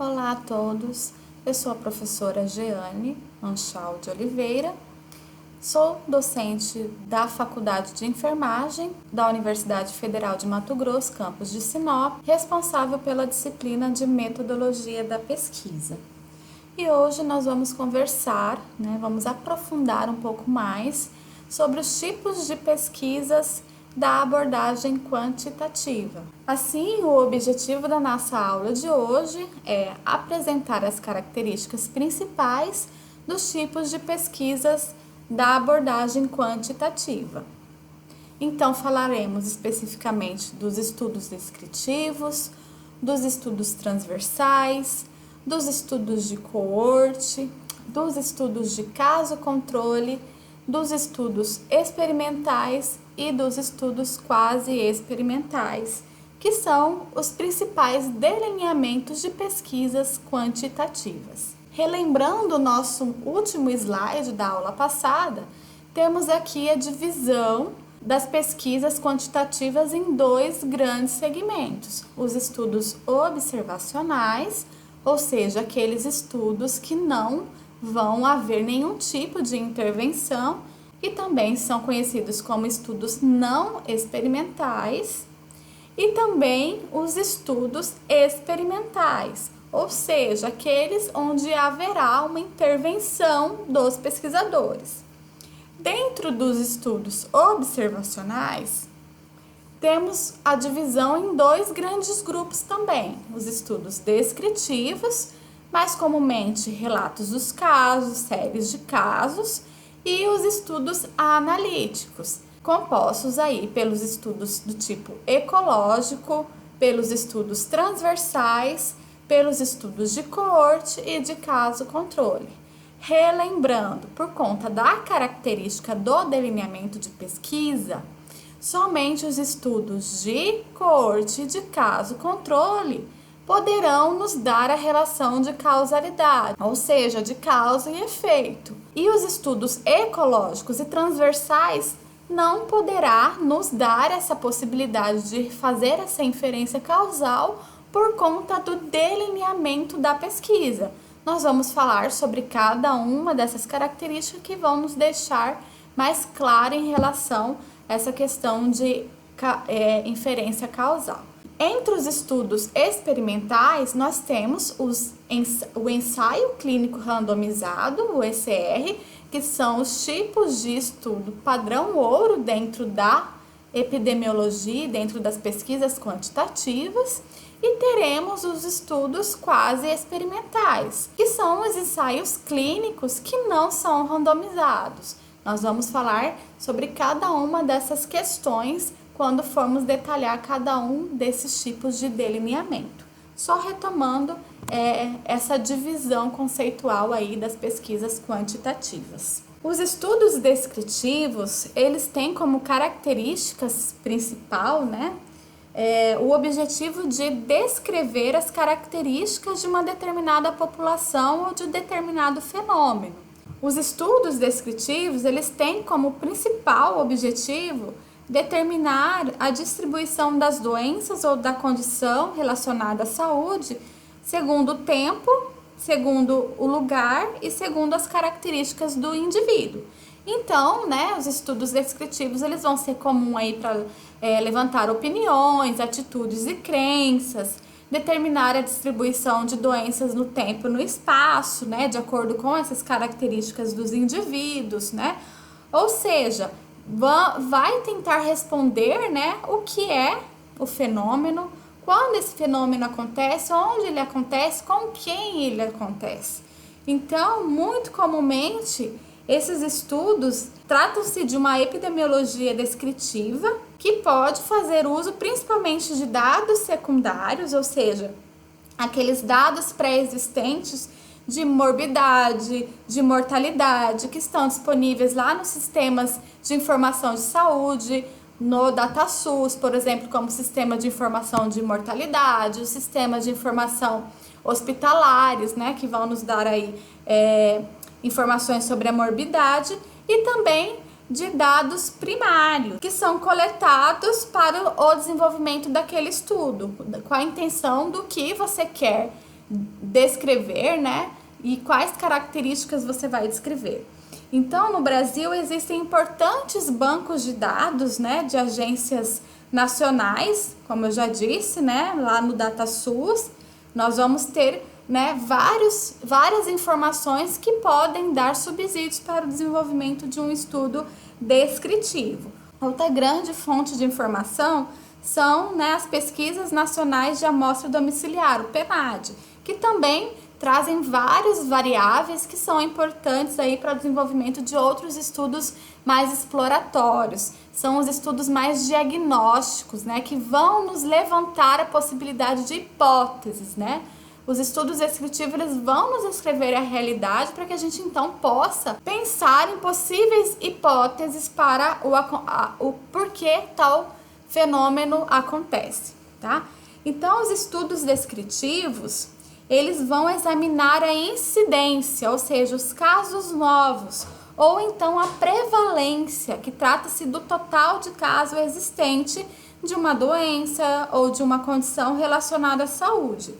Olá a todos, eu sou a professora Jeane Anchal de Oliveira, sou docente da Faculdade de Enfermagem da Universidade Federal de Mato Grosso, campus de Sinop, responsável pela disciplina de Metodologia da Pesquisa. E hoje nós vamos conversar, vamos aprofundar um pouco mais sobre os tipos de pesquisas da abordagem quantitativa. Assim, o objetivo da nossa aula de hoje é apresentar as características principais dos tipos de pesquisas da abordagem quantitativa. Então, falaremos especificamente dos estudos descritivos, dos estudos transversais, dos estudos de coorte, dos estudos de caso-controle, dos estudos experimentais e dos estudos quase experimentais, que são os principais delineamentos de pesquisas quantitativas. Relembrando o nosso último slide da aula passada, temos aqui a divisão das pesquisas quantitativas em dois grandes segmentos: os estudos observacionais, ou seja, aqueles estudos que não vão haver nenhum tipo de intervenção, e também são conhecidos como estudos não experimentais, e também os estudos experimentais, ou seja, aqueles onde haverá uma intervenção dos pesquisadores. Dentro dos estudos observacionais, temos a divisão em dois grandes grupos também: os estudos descritivos, mais comumente relatos dos casos, séries de casos, e os estudos analíticos, compostos aí pelos estudos do tipo ecológico, pelos estudos transversais, pelos estudos de coorte e de caso-controle. Relembrando, por conta da característica do delineamento de pesquisa, somente os estudos de coorte e de caso-controle poderão nos dar a relação de causalidade, ou seja, de causa e efeito. E os estudos ecológicos e transversais não poderá nos dar essa possibilidade de fazer essa inferência causal por conta do delineamento da pesquisa. Nós vamos falar sobre cada uma dessas características que vão nos deixar mais claro em relação a essa questão de inferência causal. Entre os estudos experimentais, nós temos o ensaio clínico randomizado, o ECR, que são os tipos de estudo padrão ouro dentro da epidemiologia, dentro das pesquisas quantitativas, e teremos os estudos quase experimentais, que são os ensaios clínicos que não são randomizados. Nós vamos falar sobre cada uma dessas questões quando formos detalhar cada um desses tipos de delineamento. Só retomando essa divisão conceitual aí das pesquisas quantitativas. Os estudos descritivos, eles têm como características principal, o objetivo de descrever as características de uma determinada população ou de determinado fenômeno. Os estudos descritivos, eles têm como principal objetivo determinar a distribuição das doenças ou da condição relacionada à saúde segundo o tempo, segundo o lugar e segundo as características do indivíduo. Então, os estudos descritivos, eles vão ser comuns aí para levantar opiniões, atitudes e crenças, determinar a distribuição de doenças no tempo e no espaço, de acordo com essas características dos indivíduos, Ou seja, vai tentar responder, o que é o fenômeno, quando esse fenômeno acontece, onde ele acontece, com quem ele acontece. Então, muito comumente, esses estudos tratam-se de uma epidemiologia descritiva que pode fazer uso principalmente de dados secundários, ou seja, aqueles dados pré-existentes de morbidade, de mortalidade, que estão disponíveis lá nos sistemas de informação de saúde, no DataSUS, por exemplo, como sistema de informação de mortalidade, os sistemas de informação hospitalares, que vão nos dar aí informações sobre a morbidade, e também de dados primários, que são coletados para o desenvolvimento daquele estudo, com a intenção do que você quer descrever, né? E quais características você vai descrever. Então, no Brasil existem importantes bancos de dados, né, de agências nacionais, como eu já disse, né, lá no DataSUS, nós vamos ter, né, várias informações que podem dar subsídios para o desenvolvimento de um estudo descritivo. Outra grande fonte de informação são, né, as pesquisas nacionais de amostra domiciliar, o PNAD, que também trazem várias variáveis que são importantes aí para o desenvolvimento de outros estudos mais exploratórios. São os estudos mais diagnósticos, né, que vão nos levantar a possibilidade de hipóteses, né? Os estudos descritivos, eles vão nos descrever a realidade para que a gente então possa pensar em possíveis hipóteses para o porquê tal fenômeno acontece, tá? Então, os estudos descritivos, eles vão examinar a incidência, ou seja, os casos novos, ou então a prevalência, que trata-se do total de caso existente de uma doença ou de uma condição relacionada à saúde,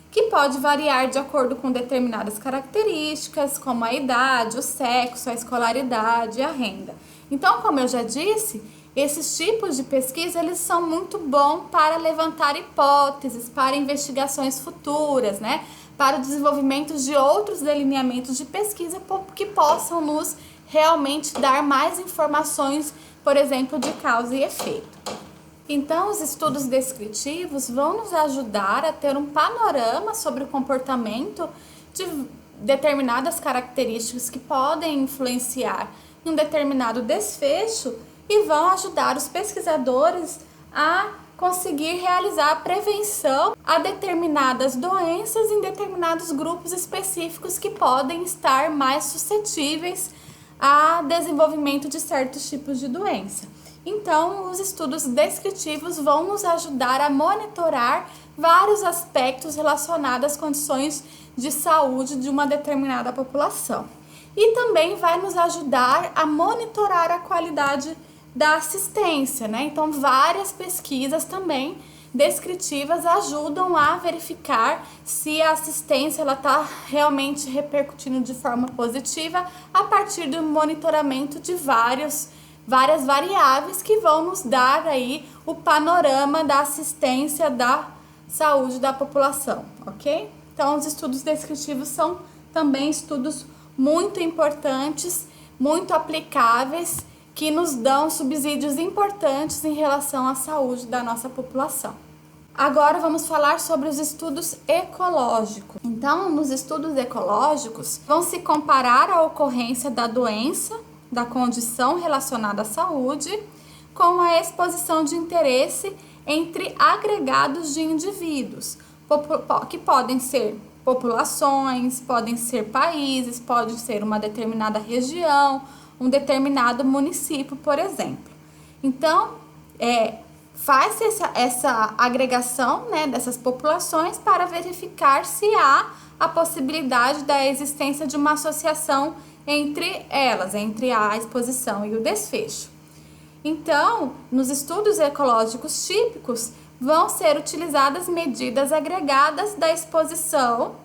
que pode variar de acordo com determinadas características, como a idade, o sexo, a escolaridade e a renda. Então, como eu já disse, esses tipos de pesquisa, eles são muito bons para levantar hipóteses, para investigações futuras, né? Para o desenvolvimento de outros delineamentos de pesquisa que possam nos realmente dar mais informações, por exemplo, de causa e efeito. Então, os estudos descritivos vão nos ajudar a ter um panorama sobre o comportamento de determinadas características que podem influenciar em um determinado desfecho e vão ajudar os pesquisadores a conseguir realizar a prevenção a determinadas doenças em determinados grupos específicos que podem estar mais suscetíveis a desenvolvimento de certos tipos de doença. Então, os estudos descritivos vão nos ajudar a monitorar vários aspectos relacionados às condições de saúde de uma determinada população. E também vai nos ajudar a monitorar a qualidade da assistência, né? Então, várias pesquisas também descritivas ajudam a verificar se a assistência está realmente repercutindo de forma positiva a partir do monitoramento de várias variáveis que vão nos dar aí o panorama da assistência da saúde da população, ok? Então, os estudos descritivos são também estudos muito importantes, muito aplicáveis, que nos dão subsídios importantes em relação à saúde da nossa população. Agora vamos falar sobre os estudos ecológicos. Então, nos estudos ecológicos, vão se comparar a ocorrência da doença, da condição relacionada à saúde, com a exposição de interesse entre agregados de indivíduos, que podem ser populações, podem ser países, pode ser uma determinada região, um determinado município, por exemplo. Então, faz-se essa agregação, né, dessas populações para verificar se há a possibilidade da existência de uma associação entre elas, entre a exposição e o desfecho. Então, nos estudos ecológicos típicos, vão ser utilizadas medidas agregadas da exposição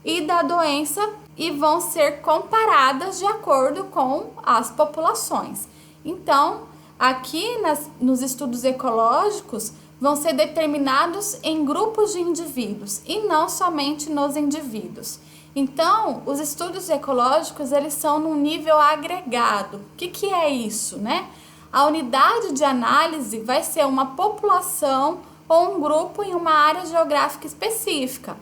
e da doença e vão ser comparadas de acordo com as populações. Então, aqui nos estudos ecológicos, vão ser determinados em grupos de indivíduos e não somente nos indivíduos. Então, os estudos ecológicos, eles são num nível agregado. O que é isso, né? A unidade de análise vai ser uma população ou um grupo em uma área geográfica específica.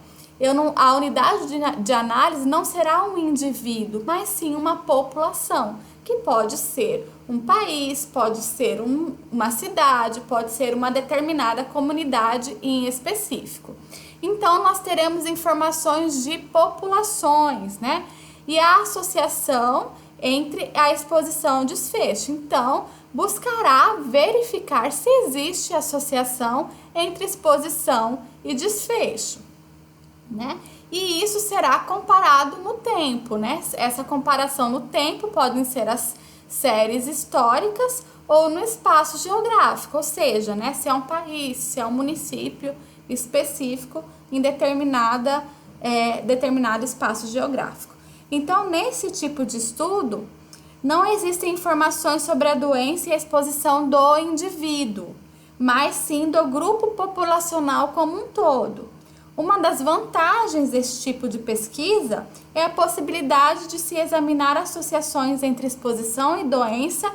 A unidade de análise não será um indivíduo, mas sim uma população, que pode ser um país, pode ser uma cidade, pode ser uma determinada comunidade em específico. Então, nós teremos informações de populações, né? E a associação entre a exposição e o desfecho. Então, buscará verificar se existe associação entre exposição e desfecho, né? E isso será comparado no tempo, né? Essa comparação no tempo podem ser as séries históricas ou no espaço geográfico, ou seja, né, se é um país, se é um município específico em determinada determinado espaço geográfico. Então, nesse tipo de estudo, não existem informações sobre a doença e a exposição do indivíduo, mas sim do grupo populacional como um todo. Uma das vantagens desse tipo de pesquisa é a possibilidade de se examinar associações entre exposição e doença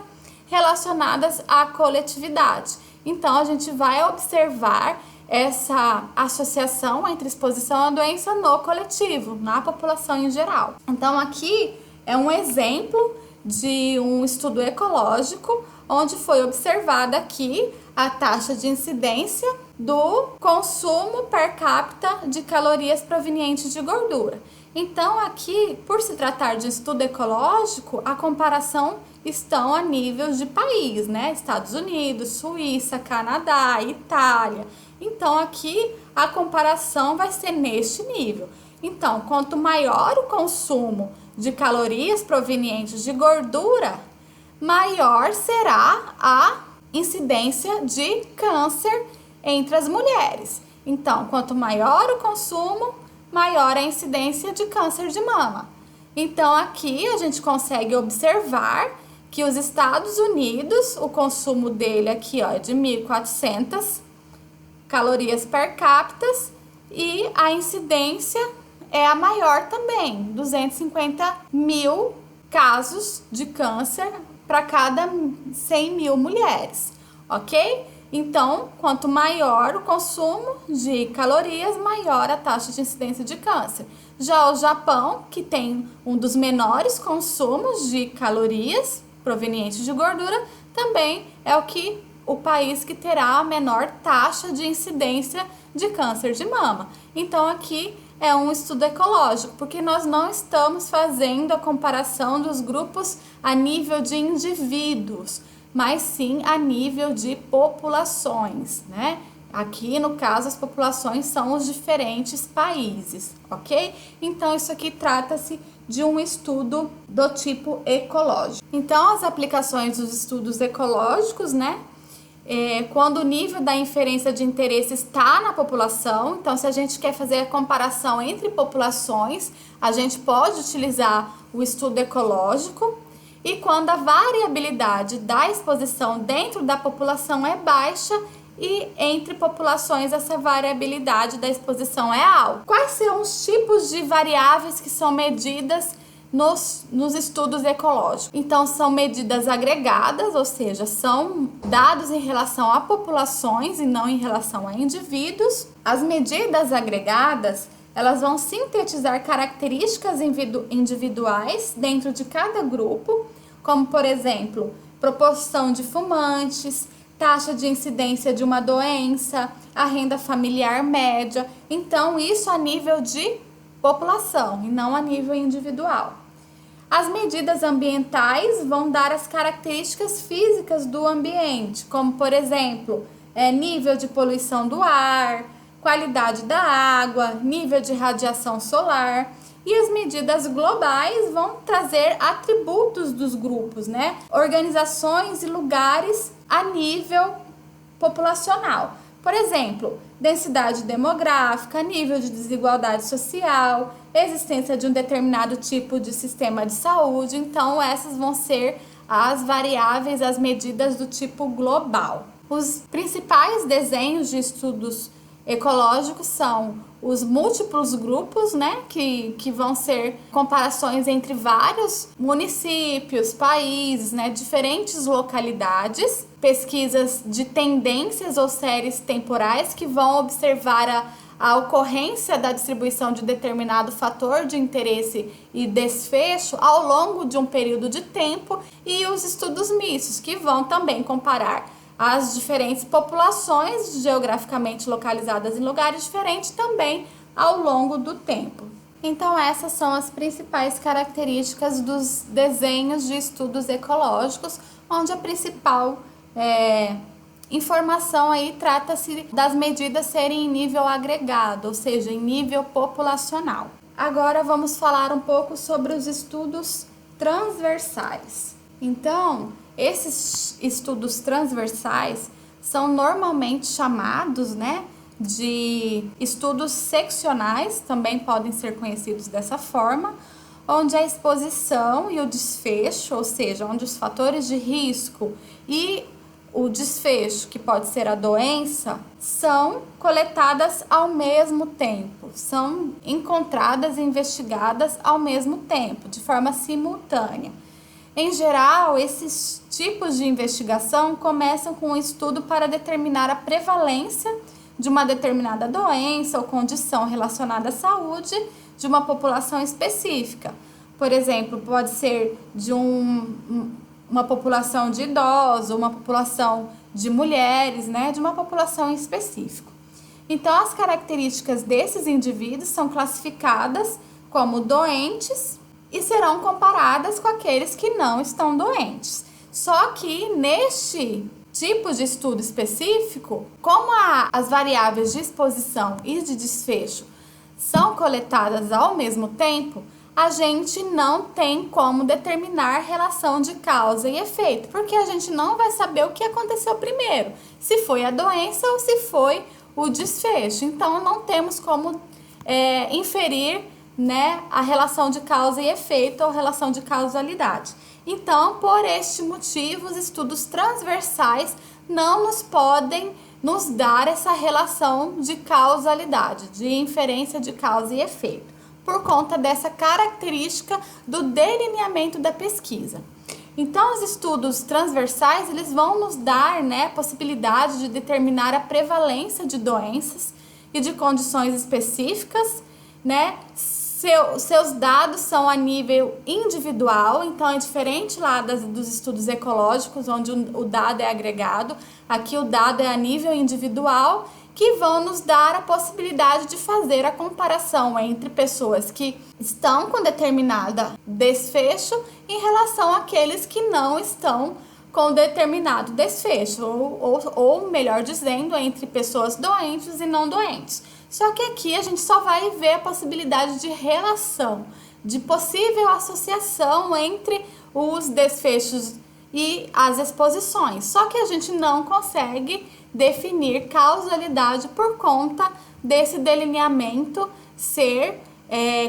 relacionadas à coletividade. Então, a gente vai observar essa associação entre exposição à doença no coletivo, na população em geral. Então, aqui é um exemplo de um estudo ecológico, onde foi observada aqui a taxa de incidência do consumo per capita de calorias provenientes de gordura. Então, aqui, por se tratar de estudo ecológico, a comparação estão a nível de país, né? Estados Unidos, Suíça, Canadá, Itália. Então, aqui a comparação vai ser neste nível. Então, quanto maior o consumo de calorias provenientes de gordura, maior será a incidência de câncer entre as mulheres. Então, quanto maior o consumo, maior a incidência de câncer de mama. Então, aqui a gente consegue observar que os Estados Unidos, o consumo dele aqui ó, é de 1.400 calorias per capita e a incidência é a maior também, 250 mil casos de câncer para cada 100 mil mulheres, ok? Então, quanto maior o consumo de calorias, maior a taxa de incidência de câncer. Já o Japão, que tem um dos menores consumos de calorias provenientes de gordura, também é o país que terá a menor taxa de incidência de câncer de mama. Então, aqui é um estudo ecológico, porque nós não estamos fazendo a comparação dos grupos a nível de indivíduos, mas sim a nível de populações, né? Aqui, no caso, as populações são os diferentes países, ok? Então, isso aqui trata-se de um estudo do tipo ecológico. Então, as aplicações dos estudos ecológicos, né? Quando o nível da inferência de interesse está na população, então se a gente quer fazer a comparação entre populações, a gente pode utilizar o estudo ecológico, e quando a variabilidade da exposição dentro da população é baixa e entre populações essa variabilidade da exposição é alta. Quais são os tipos de variáveis que são medidas nos estudos ecológicos? Então, são medidas agregadas, ou seja, são dados em relação a populações e não em relação a indivíduos. As medidas agregadas, elas vão sintetizar características individuais dentro de cada grupo, como, por exemplo, proporção de fumantes, taxa de incidência de uma doença, a renda familiar média. Então, isso a nível de população e não a nível individual. As medidas ambientais vão dar as características físicas do ambiente, como, por exemplo, nível de poluição do ar, qualidade da água, nível de radiação solar. E as medidas globais vão trazer atributos dos grupos, né? Organizações e lugares a nível populacional. Por exemplo, densidade demográfica, nível de desigualdade social, existência de um determinado tipo de sistema de saúde. Então, essas vão ser as variáveis, as medidas do tipo global. Os principais desenhos de estudos ecológicos são os múltiplos grupos, né, que vão ser comparações entre vários municípios, países, né, diferentes localidades, pesquisas de tendências ou séries temporais que vão observar a ocorrência da distribuição de determinado fator de interesse e desfecho ao longo de um período de tempo, e os estudos mistos, que vão também comparar as diferentes populações geograficamente localizadas em lugares diferentes também ao longo do tempo. Então, essas são as principais características dos desenhos de estudos ecológicos, onde a principal informação aí trata-se das medidas serem em nível agregado, ou seja, em nível populacional. Agora vamos falar um pouco sobre os estudos transversais. Então, esses estudos transversais são normalmente chamados, né, de estudos seccionais, também podem ser conhecidos dessa forma, onde a exposição e o desfecho, ou seja, onde os fatores de risco e o desfecho, que pode ser a doença, são coletadas ao mesmo tempo, são encontradas e investigadas ao mesmo tempo, de forma simultânea. Em geral, esses tipos de investigação começam com um estudo para determinar a prevalência de uma determinada doença ou condição relacionada à saúde de uma população específica. Por exemplo, pode ser de uma população de idosos, uma população de mulheres, né, de uma população em específico. Então, as características desses indivíduos são classificadas como doentes e serão comparadas com aqueles que não estão doentes. Só que neste tipo de estudo específico, como as variáveis de exposição e de desfecho são coletadas ao mesmo tempo, a gente não tem como determinar relação de causa e efeito, porque a gente não vai saber o que aconteceu primeiro, se foi a doença ou se foi o desfecho. Então, não temos como inferir, né, a relação de causa e efeito ou relação de causalidade. Então, por este motivo, os estudos transversais não podem nos dar essa relação de causalidade, de inferência de causa e efeito, por conta dessa característica do delineamento da pesquisa. Então, os estudos transversais, eles vão nos dar, né, possibilidade de determinar a prevalência de doenças e de condições específicas, né? Seus dados são a nível individual, então é diferente lá dos estudos ecológicos, onde o dado é agregado. Aqui o dado é a nível individual, que vão nos dar a possibilidade de fazer a comparação entre pessoas que estão com determinada desfecho em relação àqueles que não estão com determinado desfecho, ou melhor dizendo, entre pessoas doentes e não doentes. Só que aqui a gente só vai ver a possibilidade de relação, de possível associação entre os desfechos e as exposições. Só que a gente não consegue definir causalidade por conta desse delineamento ser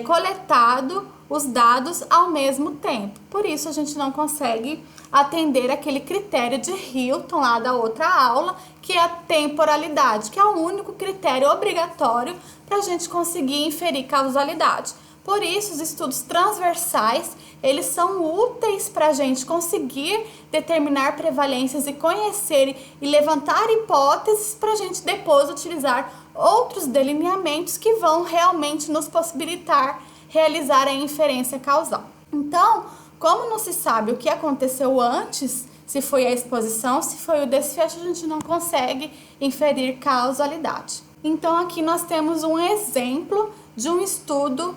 coletado os dados ao mesmo tempo. Por isso a gente não consegue atender aquele critério de Hilton lá da outra aula, que é a temporalidade, que é o único critério obrigatório para a gente conseguir inferir causalidade. Por isso, os estudos transversais, eles são úteis para a gente conseguir determinar prevalências e conhecer e levantar hipóteses para a gente depois utilizar outros delineamentos que vão realmente nos possibilitar realizar a inferência causal. Então, como não se sabe o que aconteceu antes, se foi a exposição, se foi o desfecho, a gente não consegue inferir causalidade. Então, aqui nós temos um exemplo de um estudo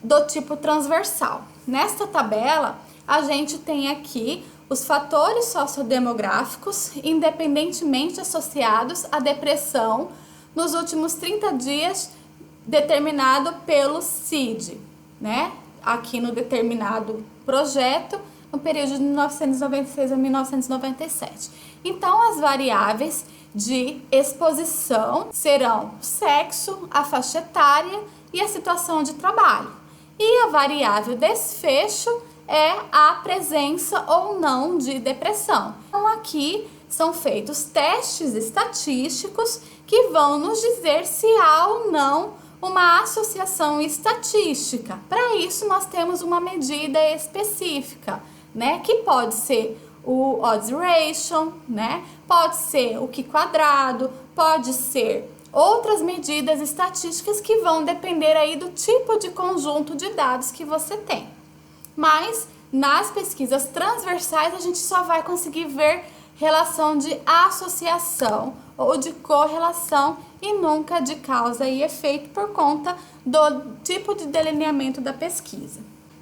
do tipo transversal. Nesta tabela, a gente tem aqui os fatores sociodemográficos independentemente associados à depressão nos últimos 30 dias determinado pelo CID, né? Aqui no determinado projeto, no período de 1996 a 1997. Então, as variáveis de exposição serão o sexo, a faixa etária e a situação de trabalho. E a variável desfecho é a presença ou não de depressão. Então, aqui são feitos testes estatísticos que vão nos dizer se há ou não uma associação estatística. Para isso, nós temos uma medida específica, né? Que pode ser o odds ratio, né? Pode ser o Q², pode ser outras medidas estatísticas que vão depender aí do tipo de conjunto de dados que você tem. Mas nas pesquisas transversais a gente só vai conseguir ver relação de associação ou de correlação e nunca de causa e efeito por conta do tipo de delineamento da pesquisa.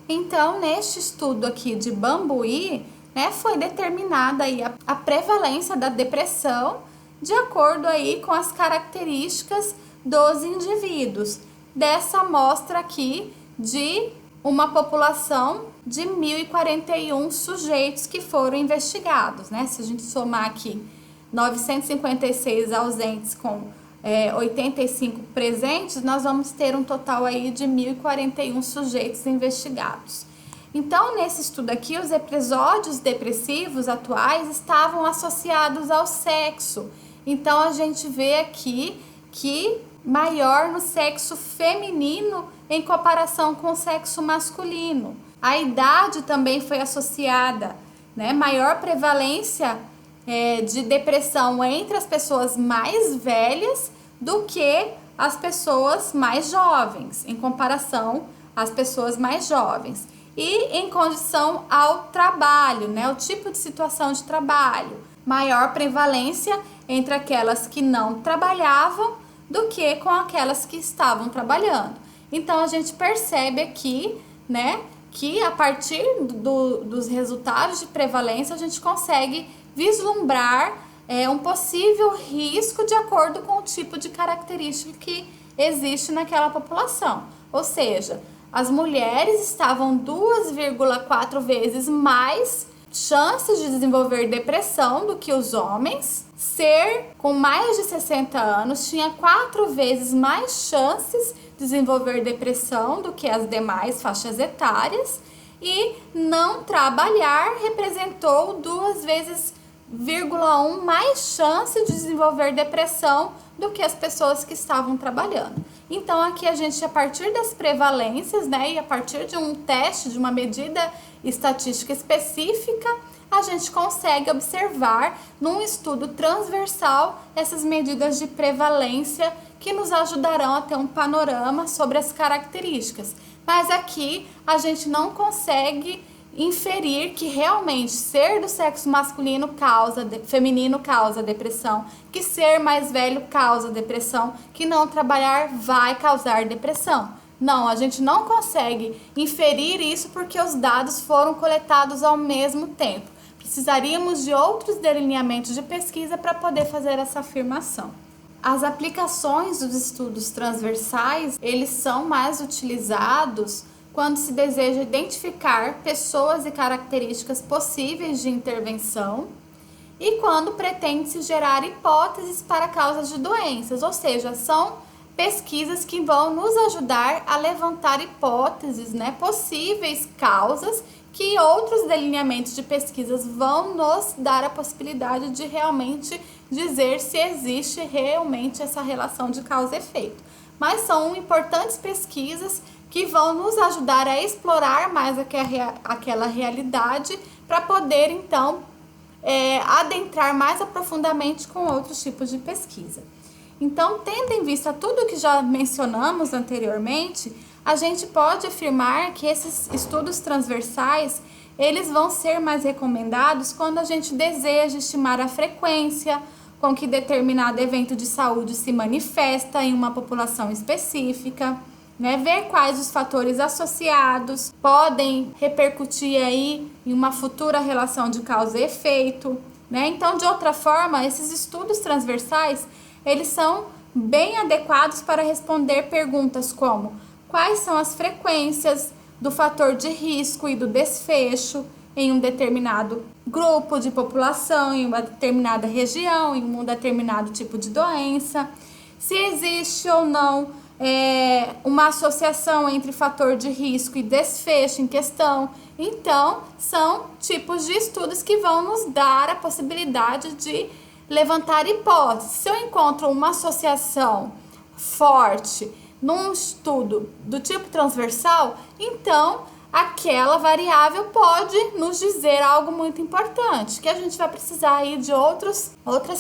Então, neste estudo aqui de Bambuí, né, foi determinada aí a prevalência da depressão de acordo aí com as características dos indivíduos. Dessa amostra aqui de uma população de 1.041 sujeitos que foram investigados, né? Se a gente somar aqui 956 ausentes com 85 presentes, nós vamos ter um total aí de 1.041 sujeitos investigados. Então, nesse estudo aqui, os episódios depressivos atuais estavam associados ao sexo. Então, a gente vê aqui que maior no sexo feminino em comparação com o sexo masculino. A idade também foi associada, né? Maior prevalência de depressão entre as pessoas mais velhas do que as pessoas mais jovens, em comparação às pessoas mais jovens. E em condição ao trabalho, né? O tipo de situação de trabalho. Maior prevalência entre aquelas que não trabalhavam do que com aquelas que estavam trabalhando. Então, a gente percebe aqui, né, que a partir dos resultados de prevalência, a gente consegue vislumbrar um possível risco de acordo com o tipo de característica que existe naquela população. Ou seja, as mulheres estavam 2,4 vezes mais chances de desenvolver depressão do que os homens. Ser com mais de 60 anos tinha 4 vezes mais chances de desenvolver depressão do que as demais faixas etárias. E não trabalhar representou 2,1 vezes mais chance de desenvolver depressão do que as pessoas que estavam trabalhando. Então, aqui a gente, a partir das prevalências, né, e a partir de um teste, de uma medida estatística específica, a gente consegue observar num estudo transversal essas medidas de prevalência que nos ajudarão a ter um panorama sobre as características. Mas aqui a gente não consegue inferir que realmente ser do sexo feminino causa depressão, que ser mais velho causa depressão, que não trabalhar vai causar depressão. Não, a gente não consegue inferir isso porque os dados foram coletados ao mesmo tempo. Precisaríamos de outros delineamentos de pesquisa para poder fazer essa afirmação. As aplicações dos estudos transversais, eles são mais utilizados quando se deseja identificar pessoas e características possíveis de intervenção e quando pretende-se gerar hipóteses para causas de doenças, ou seja, são pesquisas que vão nos ajudar a levantar hipóteses, né, possíveis causas que outros delineamentos de pesquisas vão nos dar a possibilidade de realmente dizer se existe realmente essa relação de causa e efeito. Mas são importantes pesquisas que vão nos ajudar a explorar mais aquela realidade para poder, então, adentrar mais aprofundadamente com outros tipos de pesquisa. Então, tendo em vista tudo que já mencionamos anteriormente, a gente pode afirmar que esses estudos transversais, eles vão ser mais recomendados quando a gente deseja estimar a frequência com que determinado evento de saúde se manifesta em uma população específica, né? Ver quais os fatores associados podem repercutir aí em uma futura relação de causa e efeito, né? Então, de outra forma, esses estudos transversais, eles são bem adequados para responder perguntas como: quais são as frequências do fator de risco e do desfecho em um determinado grupo de população, em uma determinada região, em um determinado tipo de doença, se existe ou não uma associação entre fator de risco e desfecho em questão. Então, são tipos de estudos que vão nos dar a possibilidade de levantar hipóteses. Se eu encontro uma associação forte num estudo do tipo transversal, então aquela variável pode nos dizer algo muito importante, que a gente vai precisar aí de outras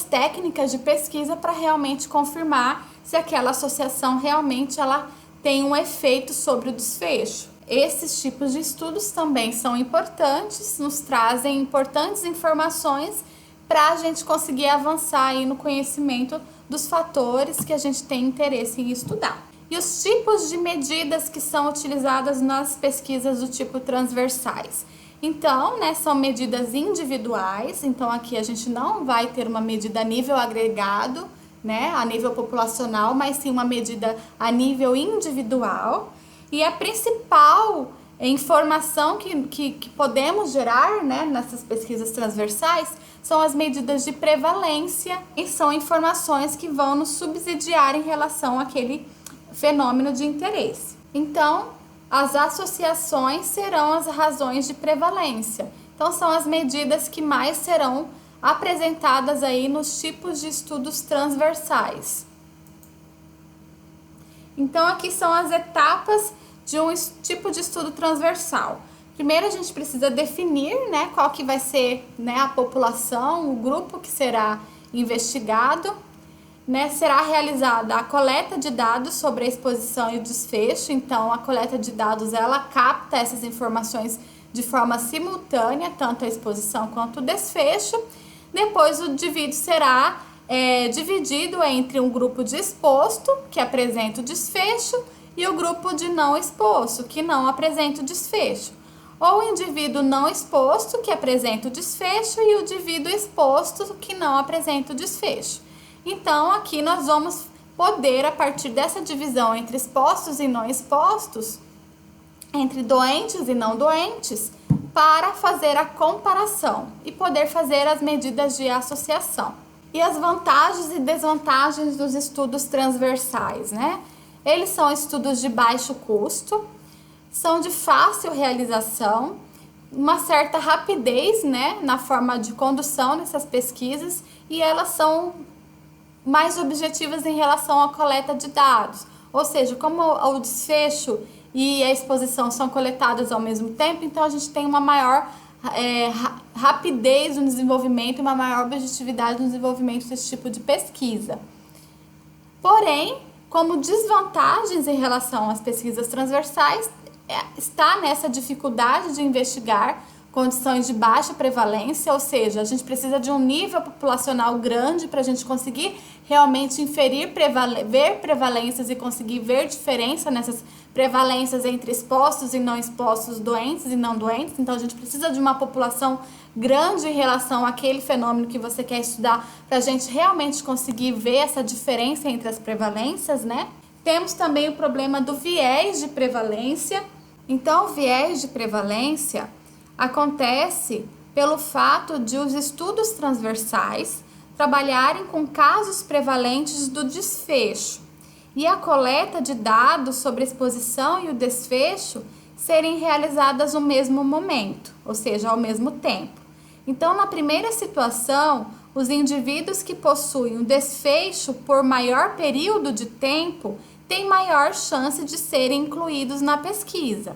técnicas de pesquisa para realmente confirmar se aquela associação realmente ela tem um efeito sobre o desfecho. Esses tipos de estudos também são importantes, nos trazem importantes informações para a gente conseguir avançar aí no conhecimento dos fatores que a gente tem interesse em estudar. E os tipos de medidas que são utilizadas nas pesquisas do tipo transversais. Então, né, são medidas individuais, então aqui a gente não vai ter uma medida a nível agregado, né, a nível populacional, mas sim uma medida a nível individual. E a principal informação que podemos gerar, né, nessas pesquisas transversais são as medidas de prevalência e são informações que vão nos subsidiar em relação àquele fenômeno de interesse. Então, as associações serão as razões de prevalência. Então, são as medidas que mais serão apresentadas aí nos tipos de estudos transversais. Então, aqui são as etapas de um tipo de estudo transversal. Primeiro, a gente precisa definir, né, qual que vai ser, né, a população, o grupo que será investigado. Né, será realizada a coleta de dados sobre a exposição e o desfecho. Então, a coleta de dados, ela capta essas informações de forma simultânea, tanto a exposição quanto o desfecho. Depois, o indivíduo será dividido entre um grupo de exposto, que apresenta o desfecho, e o grupo de não exposto, que não apresenta o desfecho. Ou o indivíduo não exposto, que apresenta o desfecho, e o indivíduo exposto, que não apresenta o desfecho. Então, aqui nós vamos poder, a partir dessa divisão entre expostos e não expostos, entre doentes e não doentes, para fazer a comparação e poder fazer as medidas de associação. E as vantagens e desvantagens dos estudos transversais, né? Eles são estudos de baixo custo, são de fácil realização, uma certa rapidez, né, na forma de condução dessas pesquisas, e elas são mais objetivas em relação à coleta de dados. Ou seja, como o desfecho e a exposição são coletadas ao mesmo tempo, então a gente tem uma maior rapidez no desenvolvimento e uma maior objetividade no desenvolvimento desse tipo de pesquisa. Porém, como desvantagens em relação às pesquisas transversais, está nessa dificuldade de investigar condições de baixa prevalência, ou seja, a gente precisa de um nível populacional grande para a gente conseguir realmente inferir, ver prevalências e conseguir ver diferença nessas prevalências entre expostos e não expostos, doentes e não doentes. Então, a gente precisa de uma população grande em relação àquele fenômeno que você quer estudar para a gente realmente conseguir ver essa diferença entre as prevalências, né? Temos também o problema do viés de prevalência. Então, o viés de prevalência acontece pelo fato de os estudos transversais trabalharem com casos prevalentes do desfecho e a coleta de dados sobre a exposição e o desfecho serem realizadas no mesmo momento, ou seja, ao mesmo tempo. Então, na primeira situação, os indivíduos que possuem um desfecho por maior período de tempo têm maior chance de serem incluídos na pesquisa.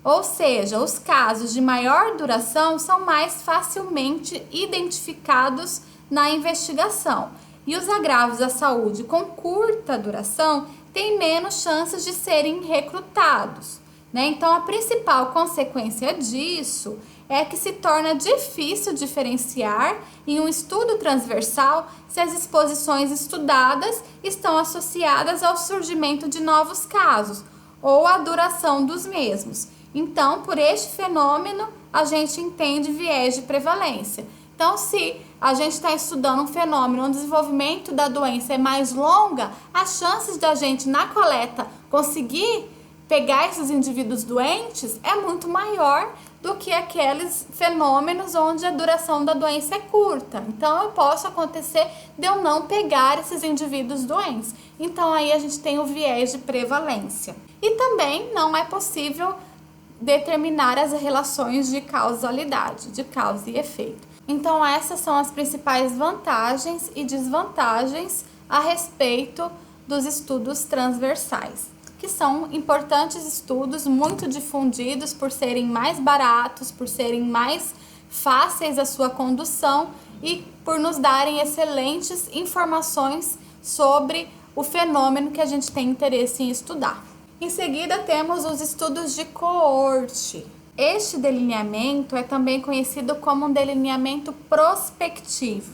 Ou seja, os casos de maior duração são mais facilmente identificados na investigação e os agravos à saúde com curta duração têm menos chances de serem recrutados, né? Então, a principal consequência disso é que se torna difícil diferenciar em um estudo transversal se as exposições estudadas estão associadas ao surgimento de novos casos ou à duração dos mesmos. Então, por este fenômeno, a gente entende viés de prevalência. Então, se a gente está estudando um fenômeno, onde o desenvolvimento da doença é mais longa, as chances da gente, na coleta, conseguir pegar esses indivíduos doentes é muito maior do que aqueles fenômenos onde a duração da doença é curta. Então, eu posso acontecer de eu não pegar esses indivíduos doentes. Então, aí a gente tem o viés de prevalência. E também não é possível determinar as relações de causalidade, de causa e efeito. Então, essas são as principais vantagens e desvantagens a respeito dos estudos transversais, que são importantes estudos, muito difundidos por serem mais baratos, por serem mais fáceis a sua condução e por nos darem excelentes informações sobre o fenômeno que a gente tem interesse em estudar. Em seguida, temos os estudos de coorte. Este delineamento é também conhecido como um delineamento prospectivo,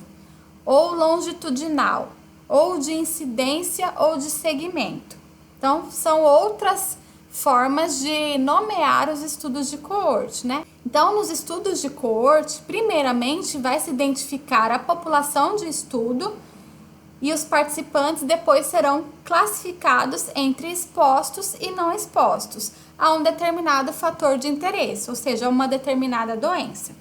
ou longitudinal, ou de incidência ou de segmento. Então, são outras formas de nomear os estudos de coorte, né? Então, nos estudos de coorte, primeiramente vai se identificar a população de estudo e os participantes depois serão classificados entre expostos e não expostos a um determinado fator de interesse, ou seja, uma determinada doença.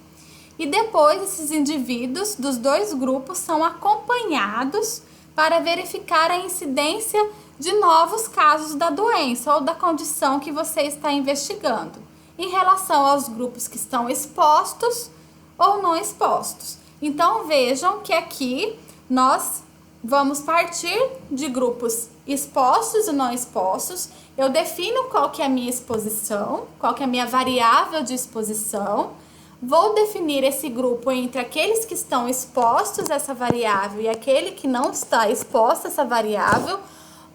E depois esses indivíduos dos dois grupos são acompanhados para verificar a incidência de novos casos da doença ou da condição que você está investigando, em relação aos grupos que estão expostos ou não expostos. Então vejam que aqui nós vamos partir de grupos expostos e não expostos. Eu defino qual que é a minha exposição, qual que é a minha variável de exposição. Vou definir esse grupo entre aqueles que estão expostos a essa variável e aquele que não está exposto a essa variável.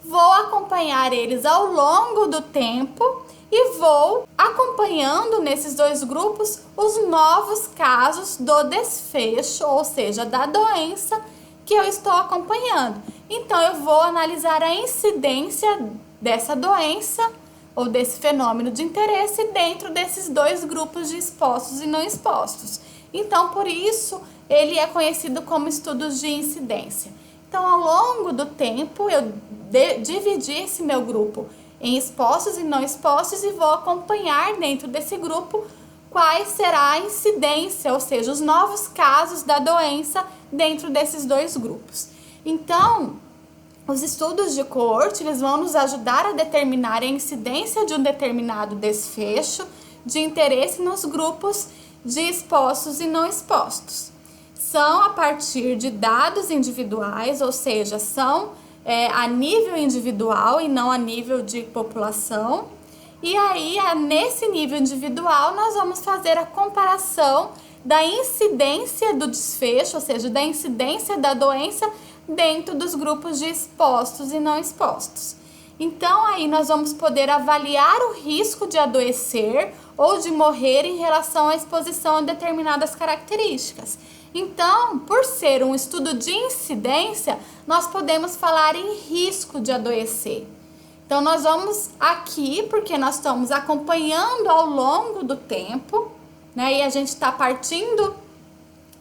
Vou acompanhar eles ao longo do tempo e vou acompanhando nesses dois grupos os novos casos do desfecho, ou seja, da doença que eu estou acompanhando. Então, eu vou analisar a incidência dessa doença ou desse fenômeno de interesse dentro desses dois grupos de expostos e não expostos. Então, por isso, ele é conhecido como estudos de incidência. Então, ao longo do tempo, eu dividi esse meu grupo em expostos e não expostos e vou acompanhar dentro desse grupo qual será a incidência, ou seja, os novos casos da doença dentro desses dois grupos. Então, os estudos de coorte, eles vão nos ajudar a determinar a incidência de um determinado desfecho de interesse nos grupos de expostos e não expostos. São a partir de dados individuais, ou seja, são a nível individual e não a nível de população. E aí, nesse nível individual, nós vamos fazer a comparação da incidência do desfecho, ou seja, da incidência da doença dentro dos grupos de expostos e não expostos. Então, aí nós vamos poder avaliar o risco de adoecer ou de morrer em relação à exposição a determinadas características. Então, por ser um estudo de incidência, nós podemos falar em risco de adoecer. Então, nós vamos aqui, porque nós estamos acompanhando ao longo do tempo, né? E a gente está partindo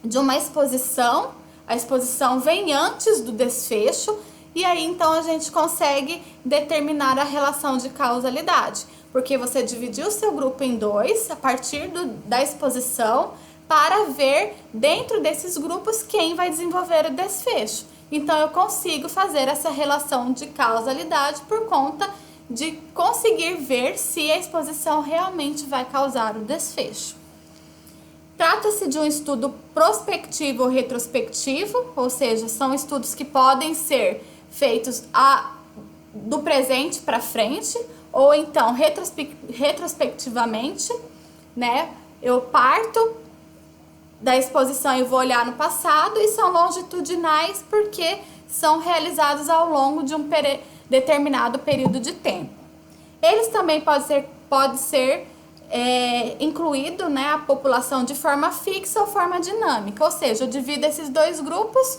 de uma exposição, a exposição vem antes do desfecho, e aí então a gente consegue determinar a relação de causalidade, porque você dividiu o seu grupo em dois a partir da exposição para ver dentro desses grupos quem vai desenvolver o desfecho. Então eu consigo fazer essa relação de causalidade por conta de conseguir ver se a exposição realmente vai causar o desfecho. Trata-se de um estudo prospectivo ou retrospectivo, ou seja, são estudos que podem ser feitos do presente para frente, ou então retrospectivamente, né? Eu parto da exposição e vou olhar no passado, e são longitudinais porque são realizados ao longo de um determinado período de tempo. Eles também podem ser incluído, né, a população de forma fixa ou forma dinâmica, ou seja, eu divido esses dois grupos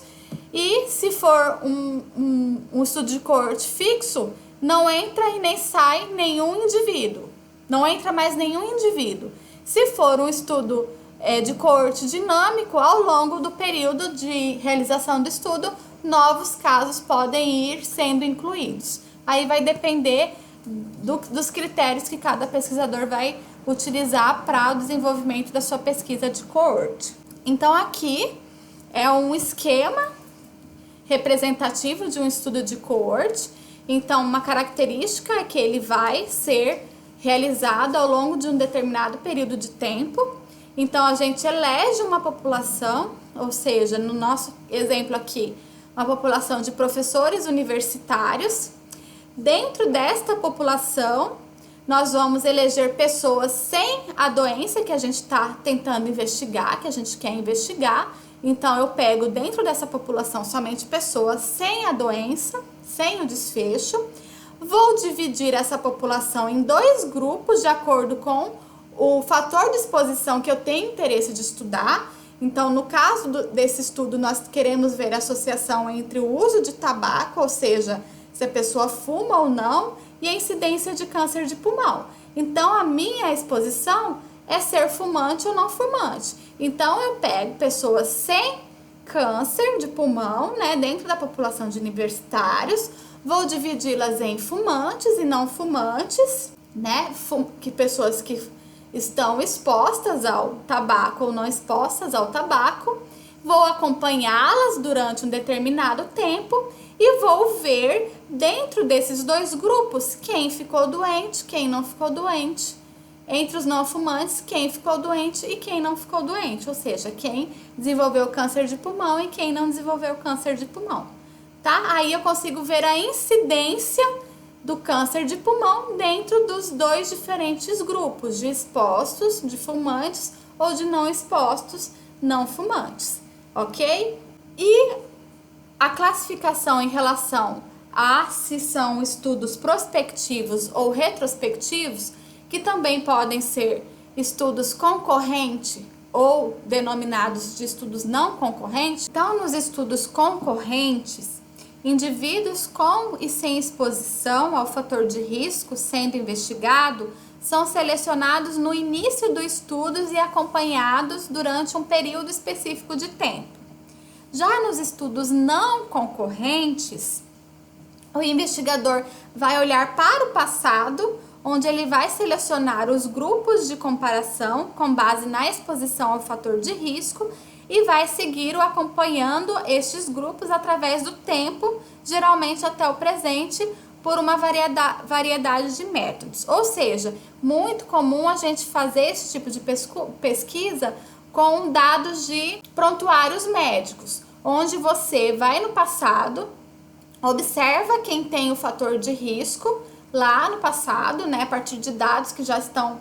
e se for um estudo de coorte fixo, não entra e nem sai nenhum indivíduo, não entra mais nenhum indivíduo. Se for um estudo de coorte dinâmico, ao longo do período de realização do estudo, novos casos podem ir sendo incluídos. Aí vai depender dos critérios que cada pesquisador vai utilizar para o desenvolvimento da sua pesquisa de coorte. Então aqui é um esquema representativo de um estudo de coorte. Então uma característica é que ele vai ser realizado ao longo de um determinado período de tempo. Então a gente elege uma população, ou seja, no nosso exemplo aqui, uma população de professores universitários. Dentro desta população, nós vamos eleger pessoas sem a doença que a gente está tentando investigar, que a gente quer investigar. Então, eu pego dentro dessa população somente pessoas sem a doença, sem o desfecho. Vou dividir essa população em dois grupos de acordo com o fator de exposição que eu tenho interesse de estudar. Então, no caso desse estudo, nós queremos ver a associação entre o uso de tabaco, ou seja, se a pessoa fuma ou não, e a incidência de câncer de pulmão. Então, a minha exposição é ser fumante ou não fumante. Então, eu pego pessoas sem câncer de pulmão, né, dentro da população de universitários. Vou dividi-las em fumantes e não fumantes, né, que pessoas que estão expostas ao tabaco ou não expostas ao tabaco. Vou acompanhá-las durante um determinado tempo e vou ver dentro desses dois grupos quem ficou doente, quem não ficou doente. Entre os não fumantes, quem ficou doente e quem não ficou doente, ou seja, quem desenvolveu câncer de pulmão e quem não desenvolveu câncer de pulmão, tá? Aí eu consigo ver a incidência do câncer de pulmão dentro dos dois diferentes grupos, de expostos, de fumantes, ou de não expostos, não fumantes, ok? E a classificação em relação a se são estudos prospectivos ou retrospectivos, que também podem ser estudos concorrentes ou denominados de estudos não concorrentes. Então, nos estudos concorrentes, indivíduos com e sem exposição ao fator de risco sendo investigado são selecionados no início do estudo e acompanhados durante um período específico de tempo. Já nos estudos não concorrentes, o investigador vai olhar para o passado, onde ele vai selecionar os grupos de comparação com base na exposição ao fator de risco e vai seguir acompanhando estes grupos através do tempo, geralmente até o presente, por uma variedade de métodos. Ou seja, muito comum a gente fazer esse tipo de pesquisa com dados de prontuários médicos, onde você vai no passado, observa quem tem o fator de risco lá no passado, né, a partir de dados que já estão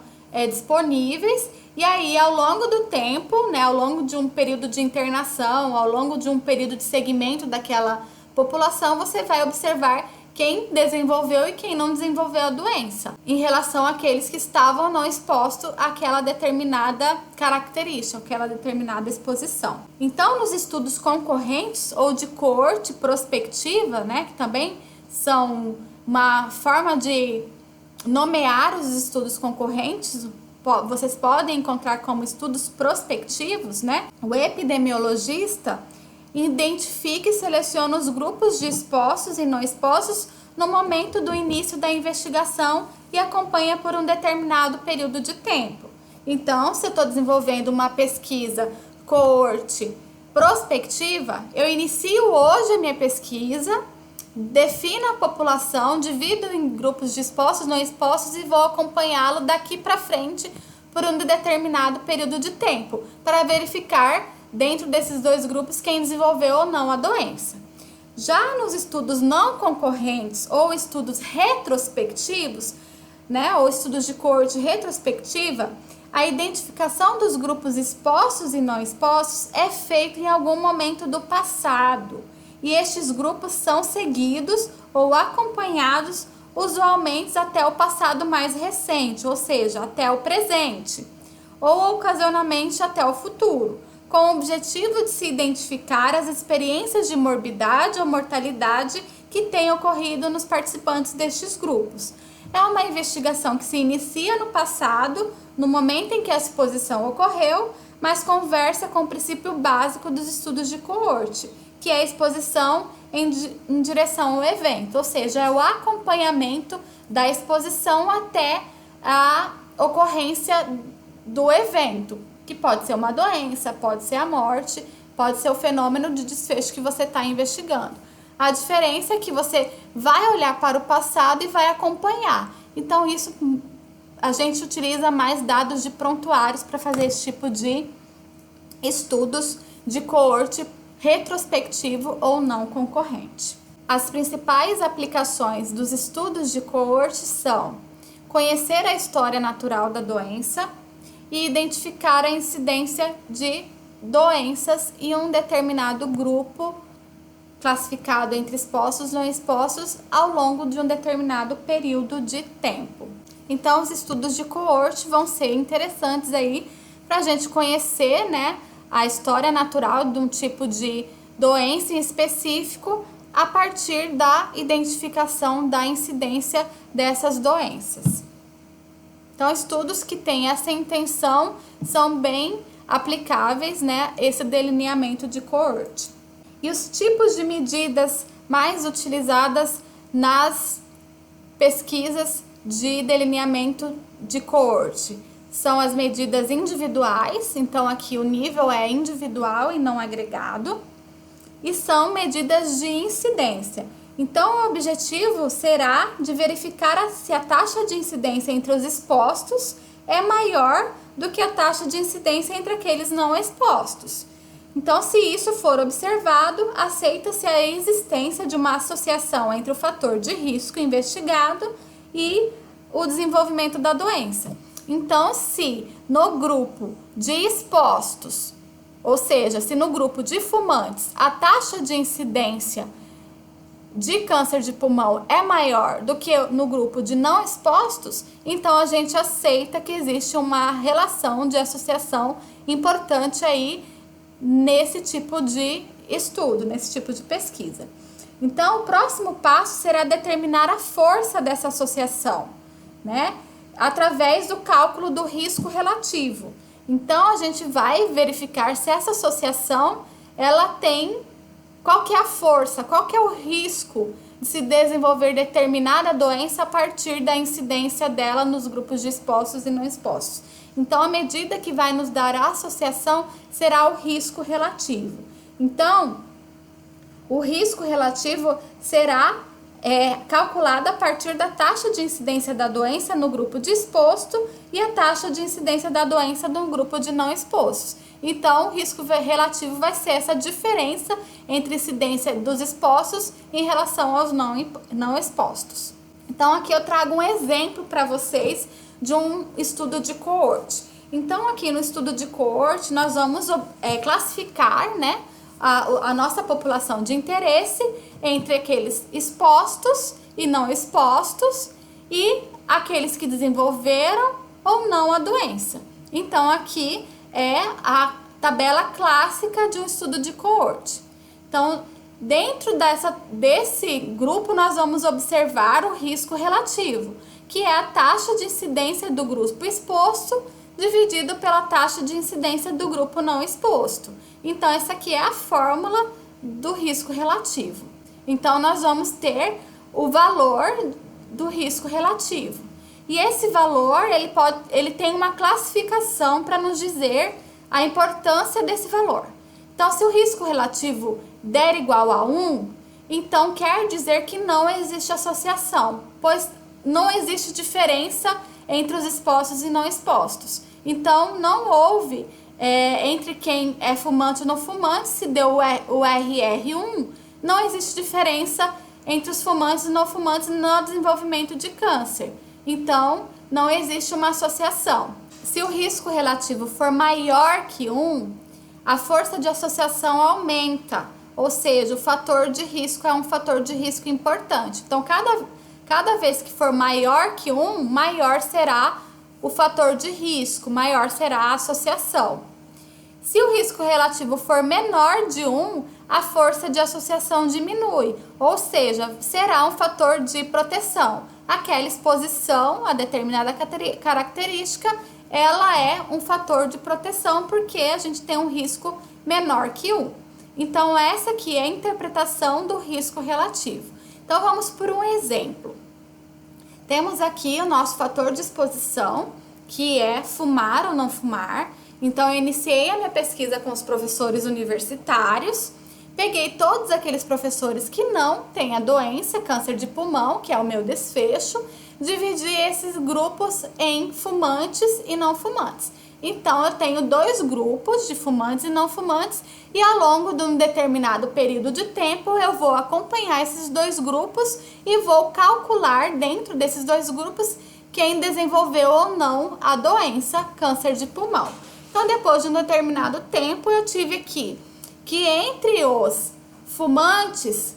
disponíveis, e aí ao longo do tempo, né, ao longo de um período de internação, ao longo de um período de segmento daquela população, você vai observar quem desenvolveu e quem não desenvolveu a doença, em relação àqueles que estavam ou não expostos àquela determinada característica, aquela determinada exposição. Então, nos estudos concorrentes ou de coorte prospectiva, né, que também são uma forma de nomear os estudos concorrentes, vocês podem encontrar como estudos prospectivos, né? O epidemiologista identifica e seleciona os grupos de expostos e não expostos no momento do início da investigação e acompanha por um determinado período de tempo. Então, se eu estou desenvolvendo uma pesquisa coorte prospectiva, eu inicio hoje a minha pesquisa, defino a população, divido em grupos de expostos e não expostos e vou acompanhá-lo daqui para frente por um determinado período de tempo, para verificar dentro desses dois grupos quem desenvolveu ou não a doença. Já nos estudos não concorrentes ou estudos retrospectivos, né, ou estudos de coorte retrospectiva, a identificação dos grupos expostos e não expostos é feita em algum momento do passado. E estes grupos são seguidos ou acompanhados usualmente até o passado mais recente, ou seja, até o presente, ou ocasionalmente até o futuro, com o objetivo de se identificar as experiências de morbidade ou mortalidade que têm ocorrido nos participantes destes grupos. É uma investigação que se inicia no passado, no momento em que a exposição ocorreu, mas conversa com o princípio básico dos estudos de coorte, que é a exposição em direção ao evento, ou seja, é o acompanhamento da exposição até a ocorrência do evento, que pode ser uma doença, pode ser a morte, pode ser o fenômeno de desfecho que você está investigando. A diferença é que você vai olhar para o passado e vai acompanhar. Então, isso a gente utiliza mais dados de prontuários para fazer esse tipo de estudos de coorte retrospectivo ou não concorrente. As principais aplicações dos estudos de coorte são conhecer a história natural da doença e identificar a incidência de doenças em um determinado grupo classificado entre expostos e não expostos ao longo de um determinado período de tempo. Então, os estudos de coorte vão ser interessantes aí para a gente conhecer, né, a história natural de um tipo de doença em específico a partir da identificação da incidência dessas doenças. Então, estudos que têm essa intenção são bem aplicáveis, né, esse delineamento de coorte. E os tipos de medidas mais utilizadas nas pesquisas de delineamento de coorte são as medidas individuais, então aqui o nível é individual e não agregado, e são medidas de incidência. Então o objetivo será de verificar se a taxa de incidência entre os expostos é maior do que a taxa de incidência entre aqueles não expostos. Então, se isso for observado, aceita-se a existência de uma associação entre o fator de risco investigado e o desenvolvimento da doença. Então, se no grupo de expostos, ou seja, se no grupo de fumantes a taxa de incidência de câncer de pulmão é maior do que no grupo de não expostos, então a gente aceita que existe uma relação de associação importante aí nesse tipo de estudo, nesse tipo de pesquisa. Então, o próximo passo será determinar a força dessa associação, né? Através do cálculo do risco relativo. Então, a gente vai verificar se essa associação, ela tem, qual que é a força, qual que é o risco de se desenvolver determinada doença a partir da incidência dela nos grupos de expostos e não expostos. Então, a medida que vai nos dar a associação será o risco relativo. Então, o risco relativo será calculado a partir da taxa de incidência da doença no grupo de exposto e a taxa de incidência da doença no grupo de não expostos. Então, o risco relativo vai ser essa diferença entre a incidência dos expostos em relação aos não expostos. Então, aqui eu trago um exemplo para vocês de um estudo de coorte. Então, aqui no estudo de coorte, nós vamos classificar, né, a nossa população de interesse entre aqueles expostos e não expostos e aqueles que desenvolveram ou não a doença. Então, aqui é a tabela clássica de um estudo de coorte. Então, dentro desse grupo, nós vamos observar o risco relativo, que é a taxa de incidência do grupo exposto dividido pela taxa de incidência do grupo não exposto. Então, essa aqui é a fórmula do risco relativo. Então, nós vamos ter o valor do risco relativo. E esse valor, ele tem uma classificação para nos dizer a importância desse valor. Então, se o risco relativo der igual a 1, então quer dizer que não existe associação, pois não existe diferença entre os expostos e não expostos. Então, não houve entre quem é fumante ou não fumante, se deu o RR1, não existe diferença entre os fumantes e não fumantes no desenvolvimento de câncer. Então, não existe uma associação. Se o risco relativo for maior que 1, a força de associação aumenta, ou seja, o fator de risco é um fator de risco importante. Então, cada vez que for maior que 1, maior será o fator de risco, maior será a associação. Se o risco relativo for menor de 1, a força de associação diminui, ou seja, será um fator de proteção. Aquela exposição a determinada característica, ela é um fator de proteção porque a gente tem um risco menor que 1. Então, essa aqui é a interpretação do risco relativo. Então, vamos por um exemplo. Temos aqui o nosso fator de exposição, que é fumar ou não fumar. Então, eu iniciei a minha pesquisa com os professores universitários, peguei todos aqueles professores que não têm a doença, câncer de pulmão, que é o meu desfecho, dividi esses grupos em fumantes e não fumantes. Então, eu tenho 2 grupos de fumantes e não fumantes e ao longo de um determinado período de tempo eu vou acompanhar esses 2 grupos e vou calcular dentro desses 2 grupos quem desenvolveu ou não a doença câncer de pulmão. Então, depois de um determinado tempo, eu tive aqui que entre os fumantes,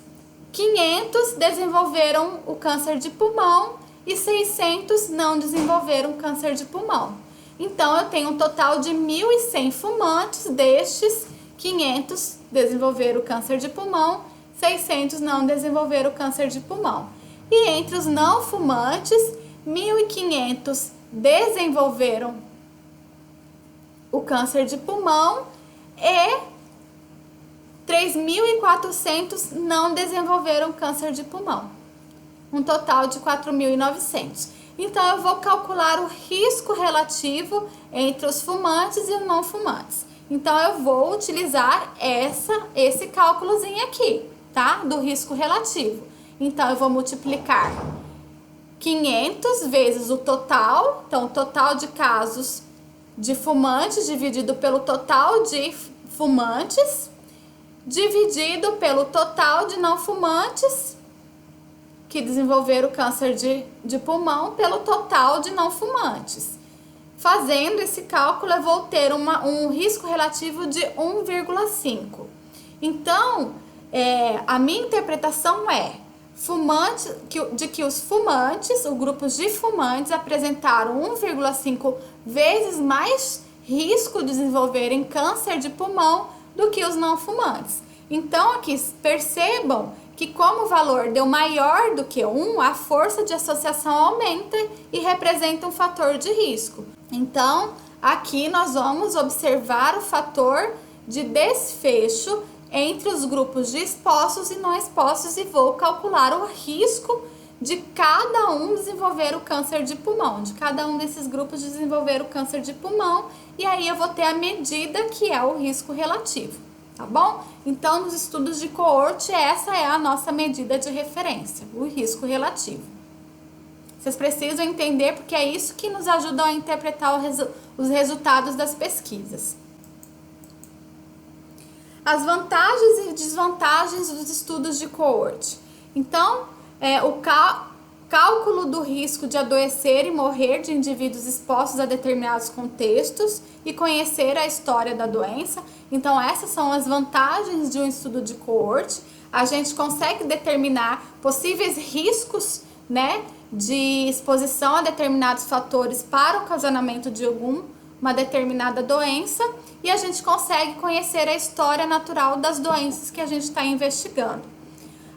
500 desenvolveram o câncer de pulmão e 600 não desenvolveram câncer de pulmão. Então, eu tenho um total de 1.100 fumantes, destes 500 desenvolveram o câncer de pulmão, 600 não desenvolveram o câncer de pulmão. E entre os não fumantes, 1.500 desenvolveram o câncer de pulmão e 3.400 não desenvolveram câncer de pulmão. Um total de 4.900. Então, eu vou calcular o risco relativo entre os fumantes e os não fumantes. Então, eu vou utilizar esse cálculozinho aqui, tá? Do risco relativo. Então, eu vou multiplicar 500 vezes o total. Então, o total de casos de fumantes dividido pelo total de fumantes, dividido pelo total de não fumantes que desenvolveram câncer de pulmão pelo total de não fumantes. Fazendo esse cálculo, eu vou ter um risco relativo de 1,5. Então, a minha interpretação é de que os fumantes, o grupo de fumantes, apresentaram 1,5 vezes mais risco de desenvolverem câncer de pulmão do que os não fumantes. Então, aqui percebam que como o valor deu maior do que 1, a força de associação aumenta e representa um fator de risco. Então, aqui nós vamos observar o fator de desfecho entre os grupos de expostos e não expostos e vou calcular o risco de cada um desenvolver o câncer de pulmão, de cada um desses grupos desenvolver o câncer de pulmão, e aí eu vou ter a medida que é o risco relativo. Tá bom? Então, nos estudos de coorte, essa é a nossa medida de referência, o risco relativo. Vocês precisam entender porque é isso que nos ajuda a interpretar os resultados das pesquisas. As vantagens e desvantagens dos estudos de coorte. Então, o cálculo do risco de adoecer e morrer de indivíduos expostos a determinados contextos e conhecer a história da doença. Então, essas são as vantagens de um estudo de coorte. A gente consegue determinar possíveis riscos, né, de exposição a determinados fatores para o ocasionamento de uma determinada doença e a gente consegue conhecer a história natural das doenças que a gente está investigando.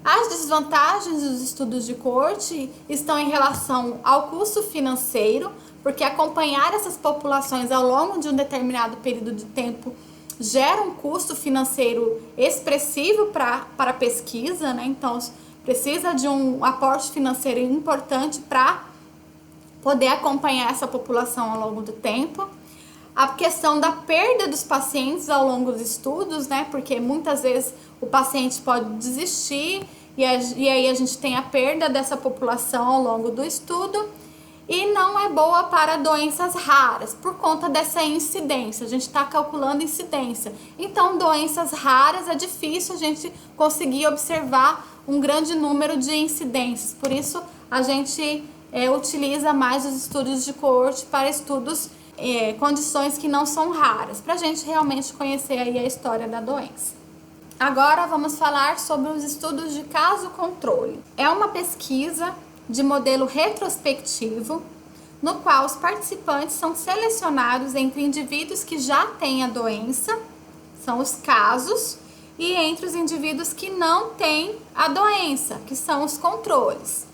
As desvantagens dos estudos de coorte estão em relação ao custo financeiro, porque acompanhar essas populações ao longo de um determinado período de tempo gera um custo financeiro expressivo para a pesquisa, né? Então, precisa de um aporte financeiro importante para poder acompanhar essa população ao longo do tempo. A questão da perda dos pacientes ao longo dos estudos, né? Porque muitas vezes o paciente pode desistir e aí a gente tem a perda dessa população ao longo do estudo. E não é boa para doenças raras, por conta dessa incidência. A gente está calculando incidência. Então, doenças raras é difícil a gente conseguir observar um grande número de incidências. Por isso, a gente utiliza mais os estudos de coorte para estudos condições que não são raras, para a gente realmente conhecer aí a história da doença. Agora vamos falar sobre os estudos de caso-controle. É uma pesquisa de modelo retrospectivo, no qual os participantes são selecionados entre indivíduos que já têm a doença, são os casos, e entre os indivíduos que não têm a doença, que são os controles.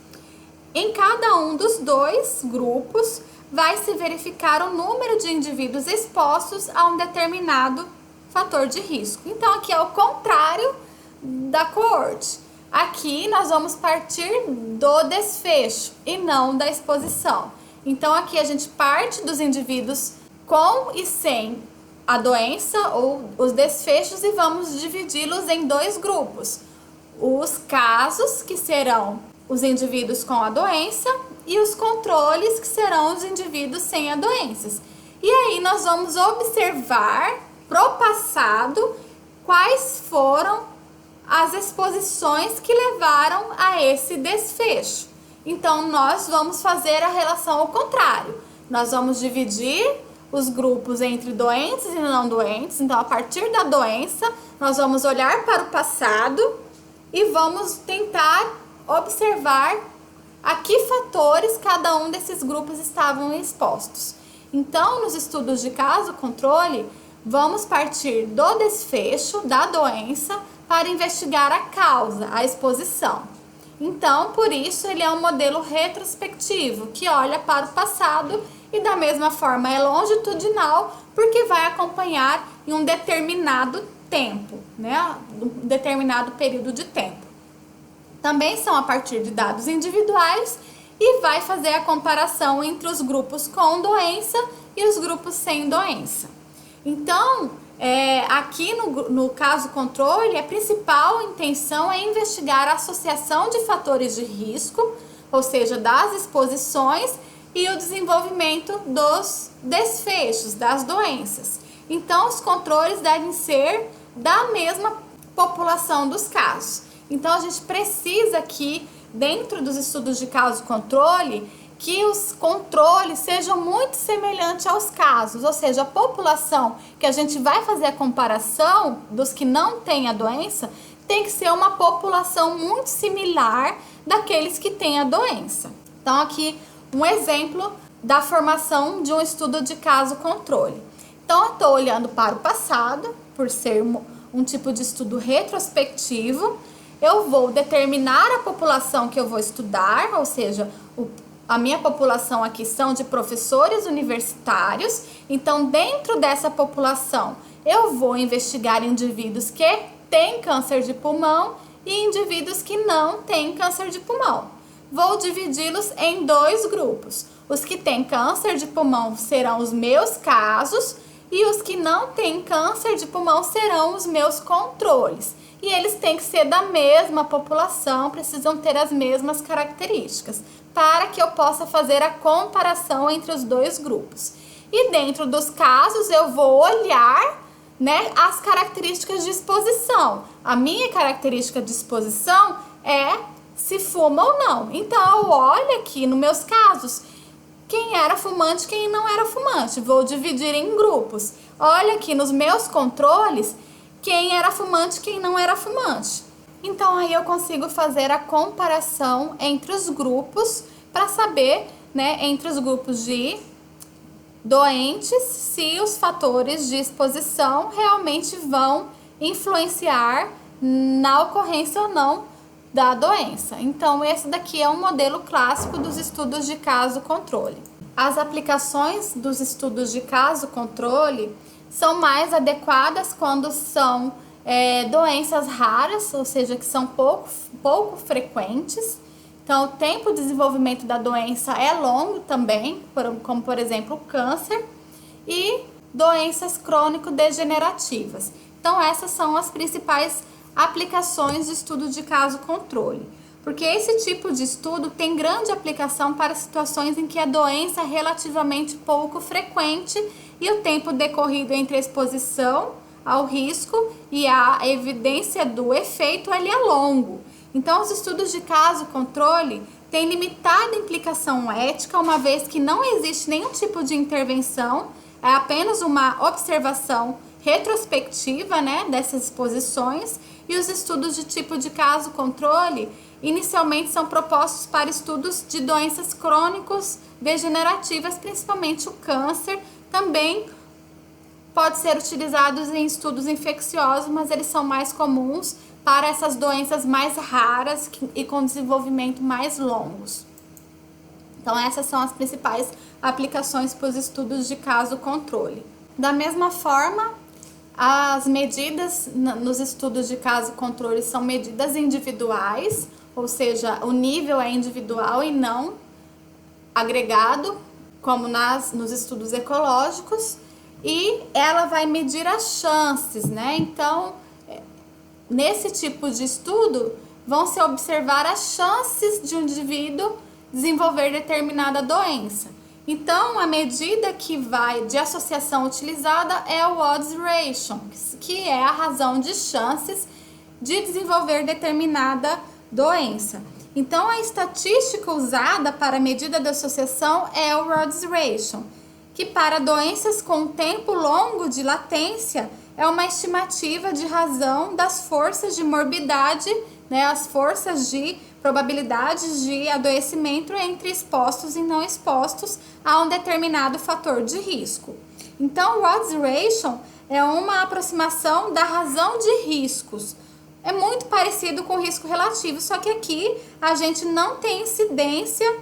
Em cada um dos dois grupos, vai se verificar o número de indivíduos expostos a um determinado fator de risco. Então, aqui é o contrário da coorte. Aqui nós vamos partir do desfecho e não da exposição. Então, aqui a gente parte dos indivíduos com e sem a doença ou os desfechos e vamos dividi-los em dois grupos. Os casos, que serão os indivíduos com a doença, e os controles, que serão os indivíduos sem a doença. E aí nós vamos observar pro passado quais foram as exposições que levaram a esse desfecho. Então, nós vamos fazer a relação ao contrário. Nós vamos dividir os grupos entre doentes e não doentes. Então, a partir da doença, nós vamos olhar para o passado e vamos tentar observar a que fatores cada um desses grupos estavam expostos. Então, nos estudos de caso-controle, vamos partir do desfecho da doença para investigar a causa, a exposição. Então, por isso, ele é um modelo retrospectivo, que olha para o passado e, da mesma forma, é longitudinal, porque vai acompanhar em um determinado tempo, né? Um determinado período de tempo. Também são a partir de dados individuais e vai fazer a comparação entre os grupos com doença e os grupos sem doença. Então, aqui no caso controle, a principal intenção é investigar a associação de fatores de risco, ou seja, das exposições e o desenvolvimento dos desfechos das doenças. Então, os controles devem ser da mesma população dos casos. Então, a gente precisa aqui, dentro dos estudos de caso-controle, que os controles sejam muito semelhantes aos casos, ou seja, a população que a gente vai fazer a comparação dos que não têm a doença tem que ser uma população muito similar daqueles que têm a doença. Então, aqui um exemplo da formação de um estudo de caso-controle. Então, eu estou olhando para o passado, por ser um tipo de estudo retrospectivo. Eu vou determinar a população que eu vou estudar, ou seja, a minha população aqui são de professores universitários. Então, dentro dessa população, eu vou investigar indivíduos que têm câncer de pulmão e indivíduos que não têm câncer de pulmão. Vou dividi-los em 2 grupos. Os que têm câncer de pulmão serão os meus casos e os que não têm câncer de pulmão serão os meus controles. E eles têm que ser da mesma população, precisam ter as mesmas características, para que eu possa fazer a comparação entre os 2 grupos. E dentro dos casos eu vou olhar, né, as características de exposição. A minha característica de exposição é se fuma ou não. Então eu olho aqui nos meus casos quem era fumante e quem não era fumante. Vou dividir em grupos. Olha aqui nos meus controles quem era fumante e quem não era fumante. Então aí eu consigo fazer a comparação entre os grupos para saber, né, entre os grupos de doentes, se os fatores de exposição realmente vão influenciar na ocorrência ou não da doença. Então, esse daqui é um modelo clássico dos estudos de caso-controle. As aplicações dos estudos de caso-controle são mais adequadas quando são doenças raras, ou seja, que são pouco frequentes. Então, o tempo de desenvolvimento da doença é longo também, como por exemplo o câncer e doenças crônico-degenerativas. Então, essas são as principais aplicações de estudo de caso-controle, porque esse tipo de estudo tem grande aplicação para situações em que a doença é relativamente pouco frequente e o tempo decorrido entre a exposição ao risco e a evidência do efeito ele é longo. Então, os estudos de caso-controle têm limitada implicação ética, uma vez que não existe nenhum tipo de intervenção, é apenas uma observação retrospectiva, né, dessas exposições. E os estudos de tipo de caso-controle inicialmente são propostos para estudos de doenças crônicos degenerativas, principalmente o câncer. Também pode ser utilizados em estudos infecciosos, mas eles são mais comuns para essas doenças mais raras e com desenvolvimento mais longos. Então, essas são as principais aplicações para os estudos de caso-controle. Da mesma forma, as medidas nos estudos de caso-controle são medidas individuais, ou seja, o nível é individual e não agregado, como nos estudos ecológicos, e ela vai medir as chances, né? Então, nesse tipo de estudo, vão se observar as chances de um indivíduo desenvolver determinada doença. Então, a medida de associação utilizada é o odds ratio, que é a razão de chances de desenvolver determinada doença. Então, a estatística usada para a medida de associação é o odds ratio, que para doenças com tempo longo de latência é uma estimativa de razão das forças de morbidade, né, as forças de probabilidades de adoecimento entre expostos e não expostos a um determinado fator de risco. Então, o odds ratio é uma aproximação da razão de riscos. É muito parecido com o risco relativo, só que aqui a gente não tem incidência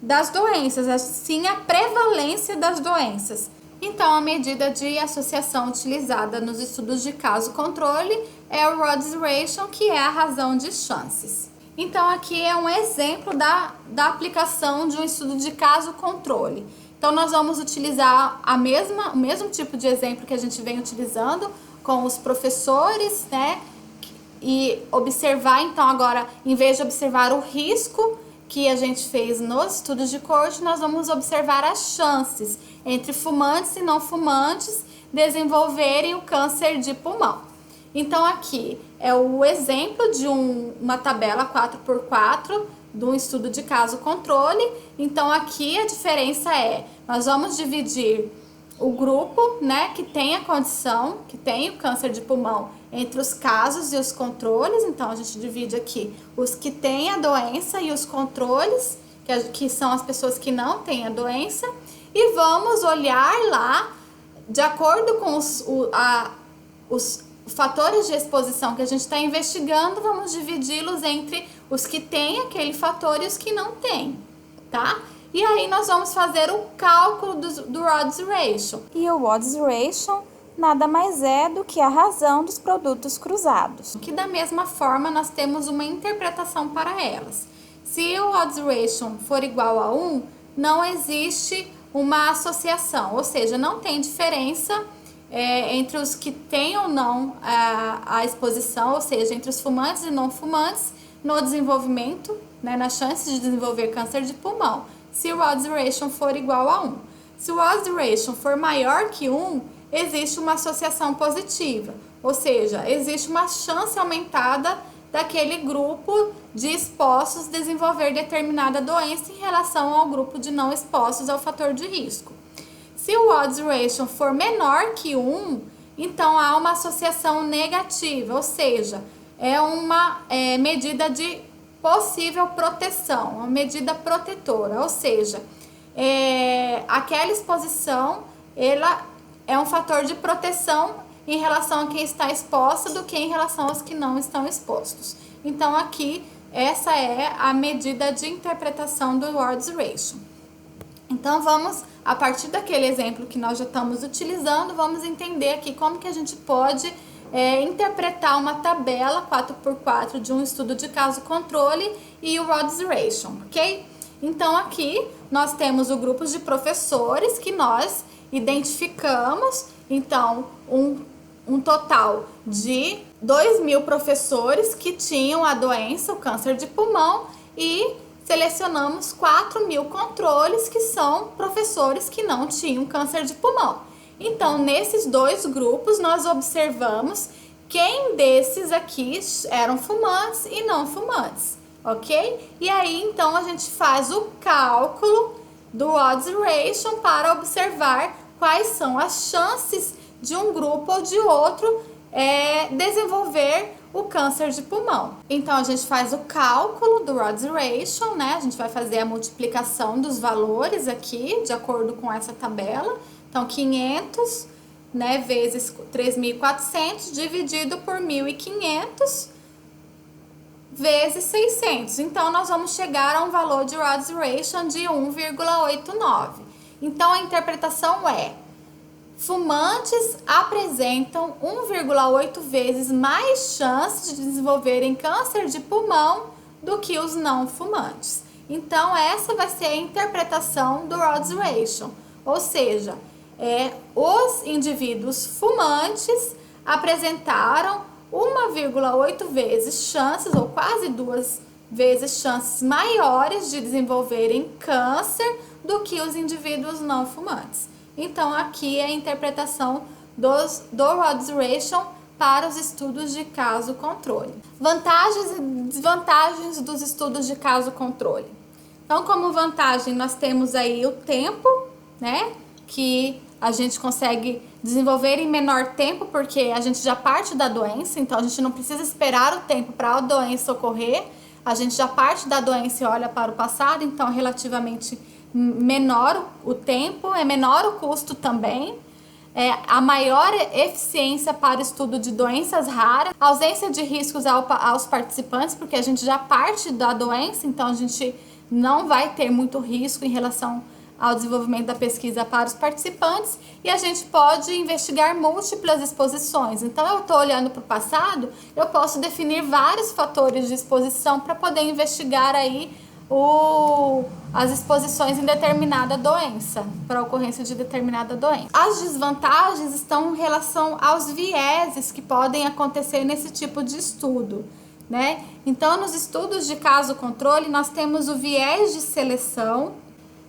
das doenças, sim a prevalência das doenças. Então, a medida de associação utilizada nos estudos de caso-controle é o Odds Ratio, que é a razão de chances. Então, aqui é um exemplo da aplicação de um estudo de caso-controle. Então, nós vamos utilizar o mesmo tipo de exemplo que a gente vem utilizando com os professores, né? E observar, então, agora, em vez de observar o risco que a gente fez nos estudos de coorte, nós vamos observar as chances entre fumantes e não fumantes desenvolverem o câncer de pulmão. Então, aqui é o exemplo de uma tabela 4x4 de um estudo de caso-controle. Então, aqui a diferença é, nós vamos dividir o grupo, né, que tem a condição, que tem o câncer de pulmão, entre os casos e os controles. Então, a gente divide aqui os que têm a doença e os controles, que são as pessoas que não têm a doença. E vamos olhar lá, de acordo com os fatores de exposição que a gente está investigando, vamos dividi-los entre os que têm aquele fator e os que não têm, tá? E aí nós vamos fazer o cálculo do Odds Ratio. E o Odds Ratio nada mais é do que a razão dos produtos cruzados. Que da mesma forma nós temos uma interpretação para elas. Se o Odds Ratio for igual a 1, não existe uma associação, ou seja, não tem diferença entre os que têm ou não a exposição, ou seja, entre os fumantes e não fumantes, no desenvolvimento, né, na chance de desenvolver câncer de pulmão, se o Odds Ratio for igual a 1. Se o Odds Ratio for maior que 1, existe uma associação positiva, ou seja, existe uma chance aumentada daquele grupo de expostos desenvolver determinada doença em relação ao grupo de não expostos ao fator de risco. Se o Odds Ratio for menor que 1, então há uma associação negativa, ou seja, é uma medida de possível proteção, uma medida protetora, ou seja, aquela exposição ela é um fator de proteção em relação a quem está exposto do que em relação aos que não estão expostos. Então, aqui, essa é a medida de interpretação do Odds Ratio. Então, vamos, a partir daquele exemplo que nós já estamos utilizando, vamos entender aqui como que a gente pode interpretar uma tabela 4x4 de um estudo de caso-controle e o Odds Ratio, ok? Então, aqui, nós temos o grupo de professores que nós identificamos, então, um total de 2.000 professores que tinham a doença, o câncer de pulmão, e selecionamos 4.000 controles, que são professores que não tinham câncer de pulmão. Então, nesses dois grupos, nós observamos quem desses aqui eram fumantes e não fumantes, ok? E aí, então, a gente faz o cálculo do Odds Ratio para observar quais são as chances de um grupo ou de outro desenvolver o câncer de pulmão. Então, a gente faz o cálculo do Odds Ratio, né? A gente vai fazer a multiplicação dos valores aqui, de acordo com essa tabela. Então, 500, né, vezes 3.400, dividido por 1.500, vezes 600. Então, nós vamos chegar a um valor de Odds Ratio de 1,89. Então, a interpretação é: fumantes apresentam 1,8 vezes mais chances de desenvolverem câncer de pulmão do que os não fumantes. Então, essa vai ser a interpretação do Odds Ratio, ou seja, os indivíduos fumantes apresentaram 1,8 vezes chances, ou quase 2 vezes chances maiores de desenvolverem câncer do que os indivíduos não fumantes. Então, aqui é a interpretação do Odds Ratio para os estudos de caso-controle. Vantagens e desvantagens dos estudos de caso-controle. Então, como vantagem, nós temos aí o tempo, né, que a gente consegue desenvolver em menor tempo, porque a gente já parte da doença, então a gente não precisa esperar o tempo para a doença ocorrer, a gente já parte da doença e olha para o passado, então relativamente menor o tempo, é menor o custo também, a maior eficiência para o estudo de doenças raras, ausência de riscos aos participantes, porque a gente já parte da doença, então a gente não vai ter muito risco em relação ao desenvolvimento da pesquisa para os participantes e a gente pode investigar múltiplas exposições. Então, eu estou olhando para o passado, eu posso definir vários fatores de exposição para poder investigar aí as exposições em determinada doença, para a ocorrência de determinada doença. As desvantagens estão em relação aos vieses que podem acontecer nesse tipo de estudo, né? Então, nos estudos de caso-controle, nós temos o viés de seleção.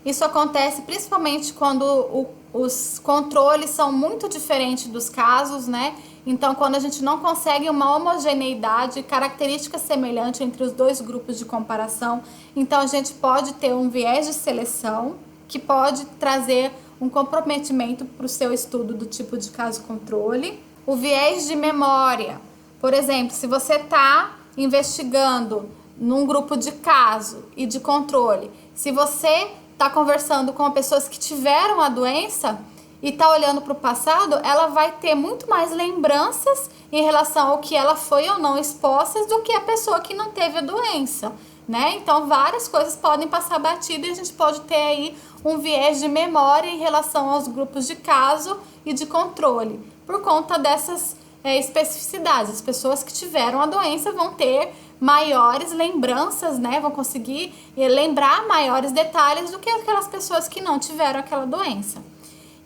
Isso acontece principalmente quando os controles são muito diferentes dos casos, né? Então, quando a gente não consegue uma homogeneidade, características semelhantes entre os dois grupos de comparação, então a gente pode ter um viés de seleção que pode trazer um comprometimento para o seu estudo do tipo de caso-controle. O viés de memória, por exemplo, se você está investigando num grupo de caso e de controle, se você está conversando com pessoas que tiveram a doença e está olhando para o passado, ela vai ter muito mais lembranças em relação ao que ela foi ou não exposta do que a pessoa que não teve a doença, né? Então, várias coisas podem passar batido e a gente pode ter aí um viés de memória em relação aos grupos de caso e de controle, por conta dessas especificidades. As pessoas que tiveram a doença vão ter maiores lembranças, né? Vão conseguir lembrar maiores detalhes do que aquelas pessoas que não tiveram aquela doença.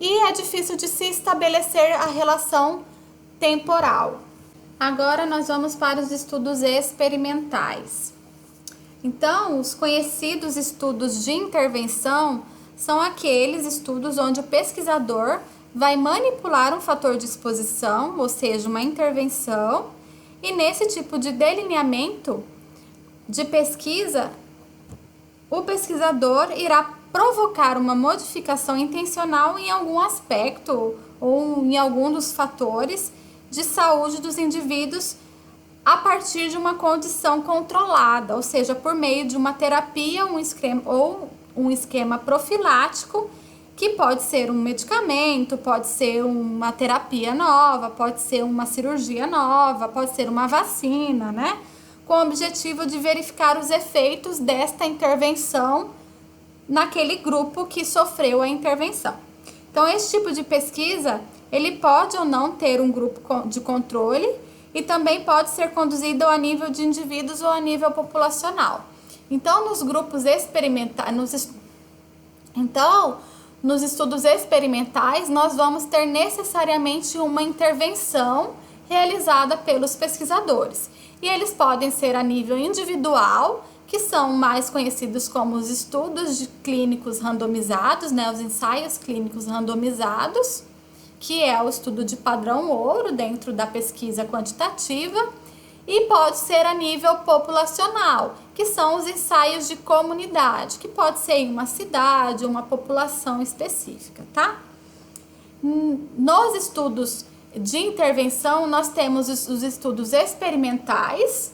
E é difícil de se estabelecer a relação temporal. Agora nós vamos para os estudos experimentais. Então, os conhecidos estudos de intervenção são aqueles estudos onde o pesquisador vai manipular um fator de exposição, ou seja, uma intervenção. E nesse tipo de delineamento de pesquisa, o pesquisador irá provocar uma modificação intencional em algum aspecto ou em algum dos fatores de saúde dos indivíduos a partir de uma condição controlada, ou seja, por meio de uma terapia ou um esquema profilático, que pode ser um medicamento, pode ser uma terapia nova, pode ser uma cirurgia nova, pode ser uma vacina, né? Com o objetivo de verificar os efeitos desta intervenção naquele grupo que sofreu a intervenção. Então, esse tipo de pesquisa, ele pode ou não ter um grupo de controle e também pode ser conduzido a nível de indivíduos ou a nível populacional. Então, nos grupos experimentais, nos estudos experimentais, nós vamos ter necessariamente uma intervenção realizada pelos pesquisadores. E eles podem ser a nível individual, que são mais conhecidos como os estudos clínicos randomizados, né, os ensaios clínicos randomizados, que é o estudo de padrão ouro dentro da pesquisa quantitativa, e pode ser a nível populacional, que são os ensaios de comunidade, que pode ser em uma cidade, uma população específica, tá? Nos estudos de intervenção, nós temos os estudos experimentais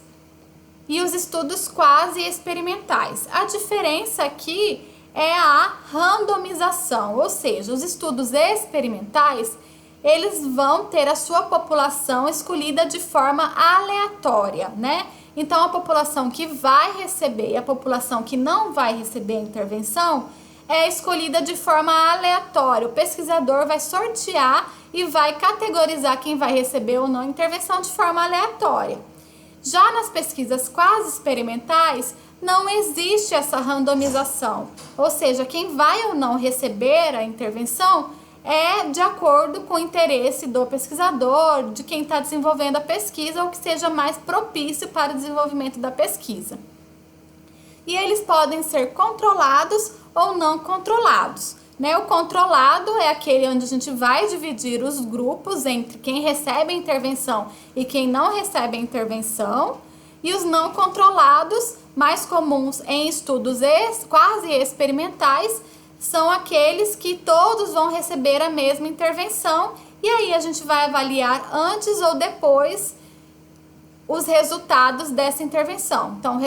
e os estudos quase experimentais. A diferença aqui é a randomização, ou seja, os estudos experimentais, eles vão ter a sua população escolhida de forma aleatória, né? Então, a população que vai receber e a população que não vai receber a intervenção é escolhida de forma aleatória. O pesquisador vai sortear e vai categorizar quem vai receber ou não a intervenção de forma aleatória. Já nas pesquisas quase experimentais, não existe essa randomização, ou seja, quem vai ou não receber a intervenção é de acordo com o interesse do pesquisador, de quem está desenvolvendo a pesquisa, ou que seja mais propício para o desenvolvimento da pesquisa. E eles podem ser controlados ou não controlados, né? O controlado é aquele onde a gente vai dividir os grupos entre quem recebe a intervenção e quem não recebe a intervenção, e os não controlados, mais comuns em estudos quase experimentais, são aqueles que todos vão receber a mesma intervenção, e aí a gente vai avaliar antes ou depois os resultados dessa intervenção. Então,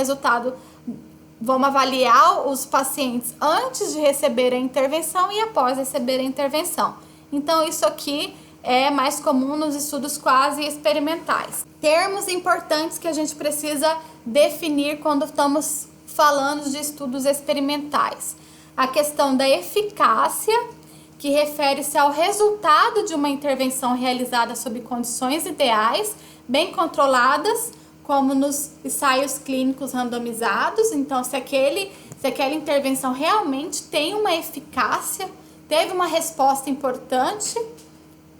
vamos avaliar os pacientes antes de receber a intervenção e após receber a intervenção. Então, isso aqui é mais comum nos estudos quase experimentais. Termos importantes que a gente precisa definir quando estamos falando de estudos experimentais. a questão da eficácia, que refere-se ao resultado de uma intervenção realizada sob condições ideais, bem controladas, como nos ensaios clínicos randomizados. Então, se aquela intervenção realmente tem uma eficácia, teve uma resposta importante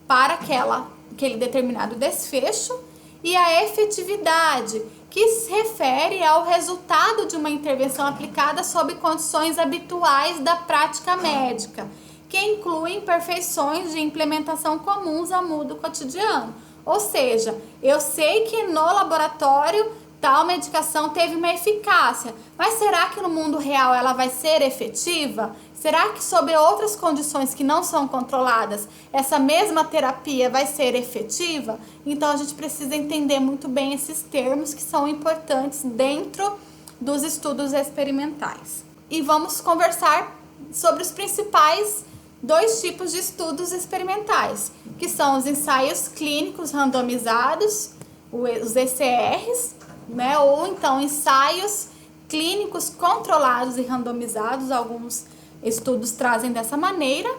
para aquele determinado desfecho, e a efetividade, que se refere ao resultado de uma intervenção aplicada sob condições habituais da prática médica, que incluem imperfeições de implementação comuns ao mundo cotidiano. Ou seja, eu sei que no laboratório tal medicação teve uma eficácia, mas será que no mundo real ela vai ser efetiva? Será que sobre outras condições que não são controladas, essa mesma terapia vai ser efetiva? Então a gente precisa entender muito bem esses termos que são importantes dentro dos estudos experimentais. E vamos conversar sobre os principais dois tipos de estudos experimentais, que são os ensaios clínicos randomizados, os ECRs, né? Ou então ensaios clínicos controlados e randomizados, alguns estudos trazem dessa maneira,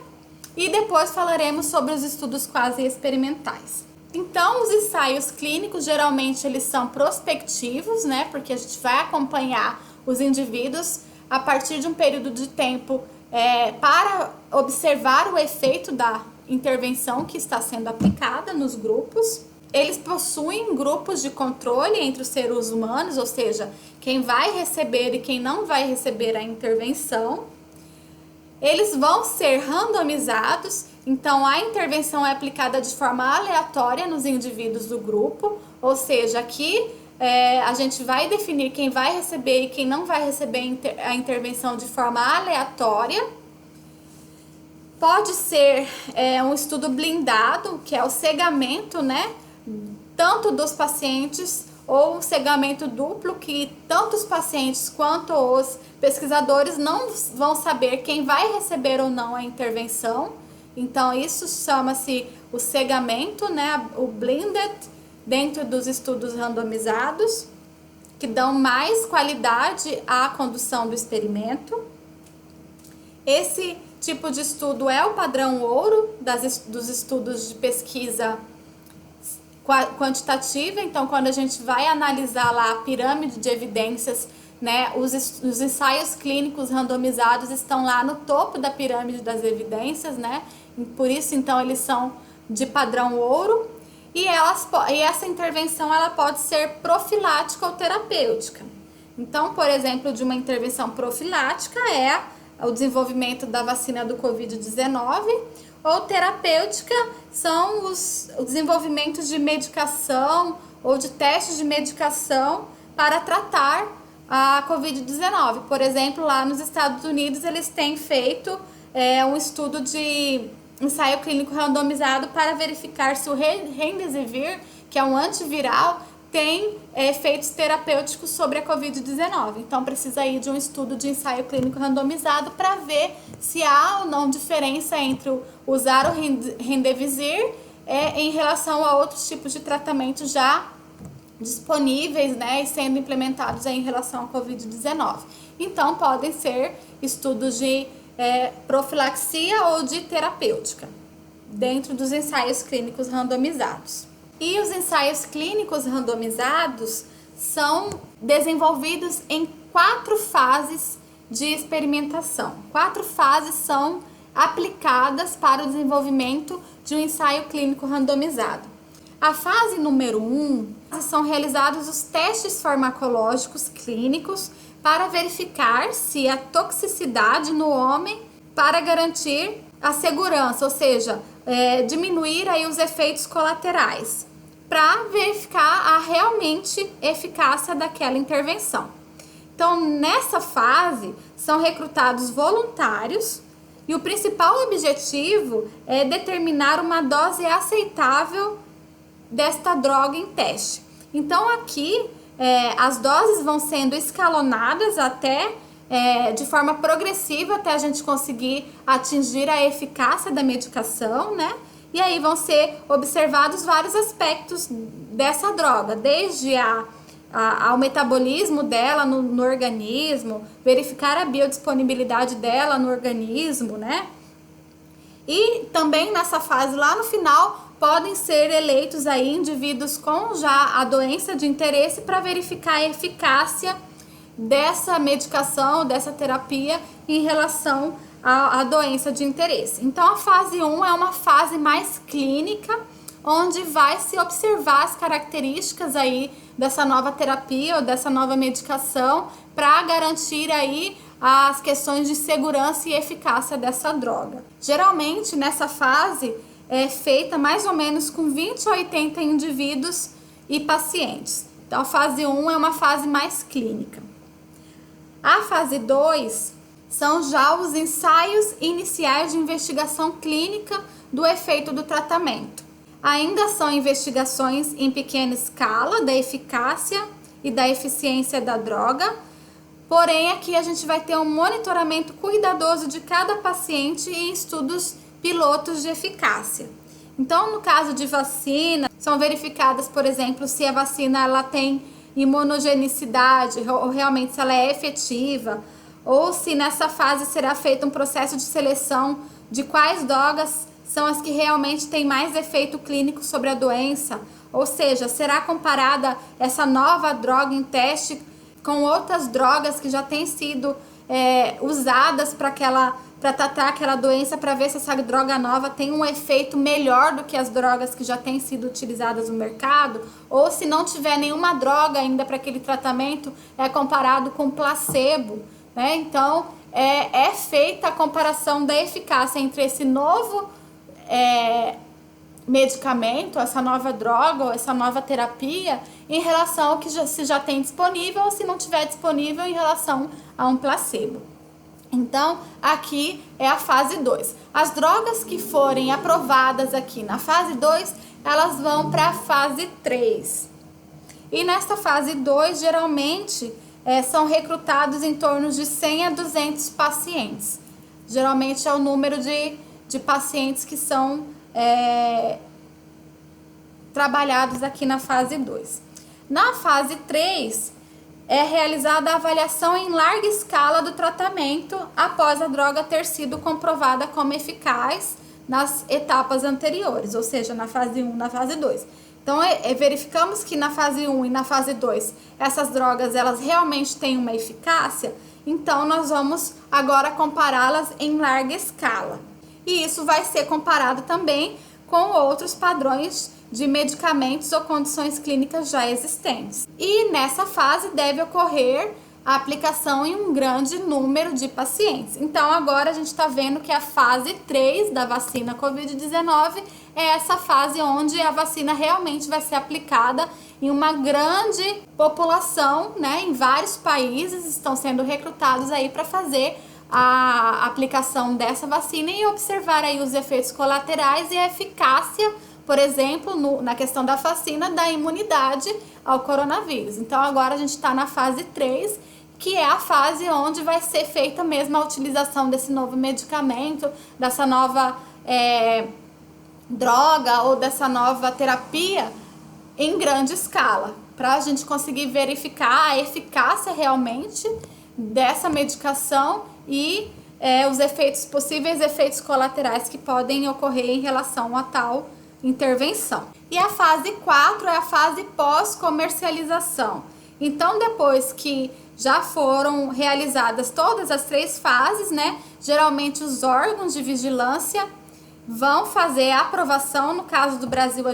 e depois falaremos sobre os estudos quase experimentais. Então, os ensaios clínicos geralmente eles são prospectivos, né? Porque a gente vai acompanhar os indivíduos a partir de um período de tempo para observar o efeito da intervenção que está sendo aplicada nos grupos. Eles possuem grupos de controle entre os seres humanos, ou seja, quem vai receber e quem não vai receber a intervenção. Eles vão ser randomizados, então a intervenção é aplicada de forma aleatória nos indivíduos do grupo, ou seja, aqui a gente vai definir quem vai receber e quem não vai receber a intervenção de forma aleatória. Pode ser um estudo blindado, que é o cegamento, né, tanto dos pacientes, ou um cegamento duplo, que tanto os pacientes quanto os pesquisadores não vão saber quem vai receber ou não a intervenção. Então, isso chama-se o cegamento, né, o blinded, dentro dos estudos randomizados, que dão mais qualidade à condução do experimento. Esse tipo de estudo é o padrão ouro dos estudos de pesquisa quantitativa. Então, quando a gente vai analisar lá a pirâmide de evidências, né, os ensaios clínicos randomizados estão lá no topo da pirâmide das evidências, né? Por isso, então, eles são de padrão ouro. E essa intervenção ela pode ser profilática ou terapêutica. Então, por exemplo, de uma intervenção profilática é o desenvolvimento da vacina do Covid-19, ou terapêutica são o desenvolvimento de medicação ou de testes de medicação para tratar a Covid-19. Por exemplo, lá nos Estados Unidos eles têm feito um estudo de ensaio clínico randomizado para verificar se o Remdesivir, que é um antiviral, tem efeitos terapêuticos sobre a Covid-19. Então, precisa ir de um estudo de ensaio clínico randomizado para ver se há ou não diferença entre usar o Remdesivir em relação a outros tipos de tratamento já disponíveis, né, e sendo implementados em relação à Covid-19. Então, podem ser estudos de profilaxia ou de terapêutica, dentro dos ensaios clínicos randomizados. E os ensaios clínicos randomizados são desenvolvidos em 4 fases de experimentação. 4 fases são aplicadas para o desenvolvimento de um ensaio clínico randomizado. A fase número 1 são realizados os testes farmacológicos clínicos para verificar se a toxicidade no homem para garantir a segurança, ou seja, diminuir aí os efeitos colaterais, para verificar a realmente eficácia daquela intervenção. Então, nessa fase, são recrutados voluntários e o principal objetivo é determinar uma dose aceitável desta droga em teste. Então, aqui, as doses vão sendo escalonadas de forma progressiva até a gente conseguir atingir a eficácia da medicação, né? E aí vão ser observados vários aspectos dessa droga, desde a ao metabolismo dela no organismo, verificar a biodisponibilidade dela no organismo, né? E também nessa fase lá no final podem ser eleitos aí indivíduos com já a doença de interesse para verificar a eficácia dessa medicação, dessa terapia em relação à doença de interesse. Então a fase 1 é uma fase mais clínica, onde vai se observar as características aí dessa nova terapia ou dessa nova medicação para garantir aí as questões de segurança e eficácia dessa droga. Geralmente nessa fase é feita mais ou menos com 20 a 80 indivíduos e pacientes. Então a fase 1 é uma fase mais clínica. A fase 2 são já os ensaios iniciais de investigação clínica do efeito do tratamento. Ainda são investigações em pequena escala da eficácia e da eficiência da droga, porém aqui a gente vai ter um monitoramento cuidadoso de cada paciente em estudos pilotos de eficácia. Então, no caso de vacina, são verificadas, por exemplo, se a vacina ela tem imunogenicidade, ou realmente se ela é efetiva, ou se nessa fase será feito um processo de seleção de quais drogas são as que realmente têm mais efeito clínico sobre a doença, ou seja, será comparada essa nova droga em teste com outras drogas que já têm sido usadas para tratar aquela doença, para ver se essa droga nova tem um efeito melhor do que as drogas que já têm sido utilizadas no mercado, ou se não tiver nenhuma droga ainda para aquele tratamento, é comparado com placebo, né? Então, é feita a comparação da eficácia entre esse novo medicamento, essa nova droga ou essa nova terapia em relação ao que se já tem disponível ou se não tiver disponível em relação a um placebo. Então, aqui é a fase 2. As drogas que forem aprovadas aqui na fase 2, elas vão para a fase 3. E nessa fase 2, geralmente, são recrutados em torno de 100 a 200 pacientes. Geralmente é o número de pacientes que são trabalhados aqui na fase 2. Na fase 3, é realizada a avaliação em larga escala do tratamento após a droga ter sido comprovada como eficaz nas etapas anteriores, ou seja, na fase 1 e na fase 2. Então, verificamos que na fase 1 e na fase 2, essas drogas elas realmente têm uma eficácia, então nós vamos agora compará-las em larga escala. E isso vai ser comparado também com outros padrões de medicamentos ou condições clínicas já existentes. E nessa fase deve ocorrer a aplicação em um grande número de pacientes. Então agora a gente está vendo que a fase 3 da vacina Covid-19 é essa fase onde a vacina realmente vai ser aplicada em uma grande população, né? Em vários países estão sendo recrutados aí para fazer a aplicação dessa vacina e observar aí os efeitos colaterais e a eficácia, por exemplo, na questão da vacina, da imunidade ao coronavírus. Então agora a gente está na fase 3, que é a fase onde vai ser feita mesmo a utilização desse novo medicamento, dessa nova droga ou dessa nova terapia em grande escala, para a gente conseguir verificar a eficácia realmente dessa medicação e os possíveis efeitos colaterais que podem ocorrer em relação a tal intervenção. E a fase 4 é a fase pós-comercialização. Então, depois que já foram realizadas todas as 3 fases, né? Geralmente os órgãos de vigilância vão fazer a aprovação. No caso do Brasil,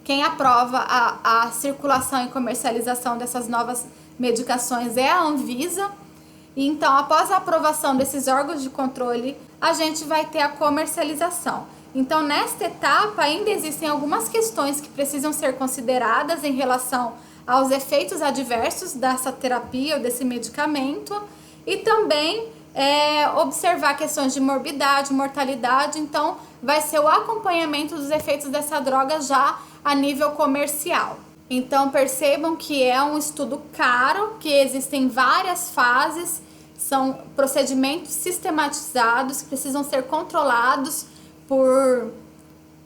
quem aprova a circulação e comercialização dessas novas medicações é a Anvisa. Então, após a aprovação desses órgãos de controle, a gente vai ter a comercialização. Então, nesta etapa, ainda existem algumas questões que precisam ser consideradas em relação aos efeitos adversos dessa terapia ou desse medicamento e também observar questões de morbidade, mortalidade. Então, vai ser o acompanhamento dos efeitos dessa droga já a nível comercial. Então, percebam que é um estudo caro, que existem várias fases, são procedimentos sistematizados, que precisam ser controlados por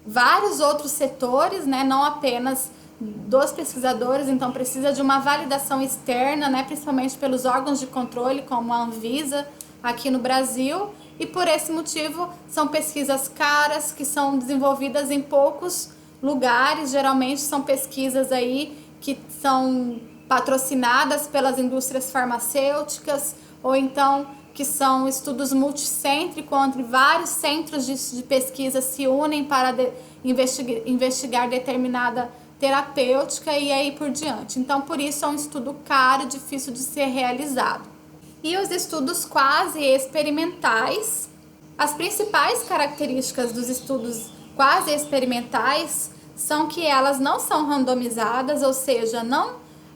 vários outros setores, né? Não apenas dos pesquisadores, então precisa de uma validação externa, né, principalmente pelos órgãos de controle, como a Anvisa aqui no Brasil, e por esse motivo são pesquisas caras que são desenvolvidas em poucos lugares, geralmente são pesquisas aí que são patrocinadas pelas indústrias farmacêuticas, ou então que são estudos multicêntricos, onde vários centros de pesquisa se unem para investigar determinada terapêutica e aí por diante. Então, por isso é um estudo caro, difícil de ser realizado. E os estudos quase experimentais, as principais características dos estudos quase experimentais são que elas não são randomizadas, ou seja,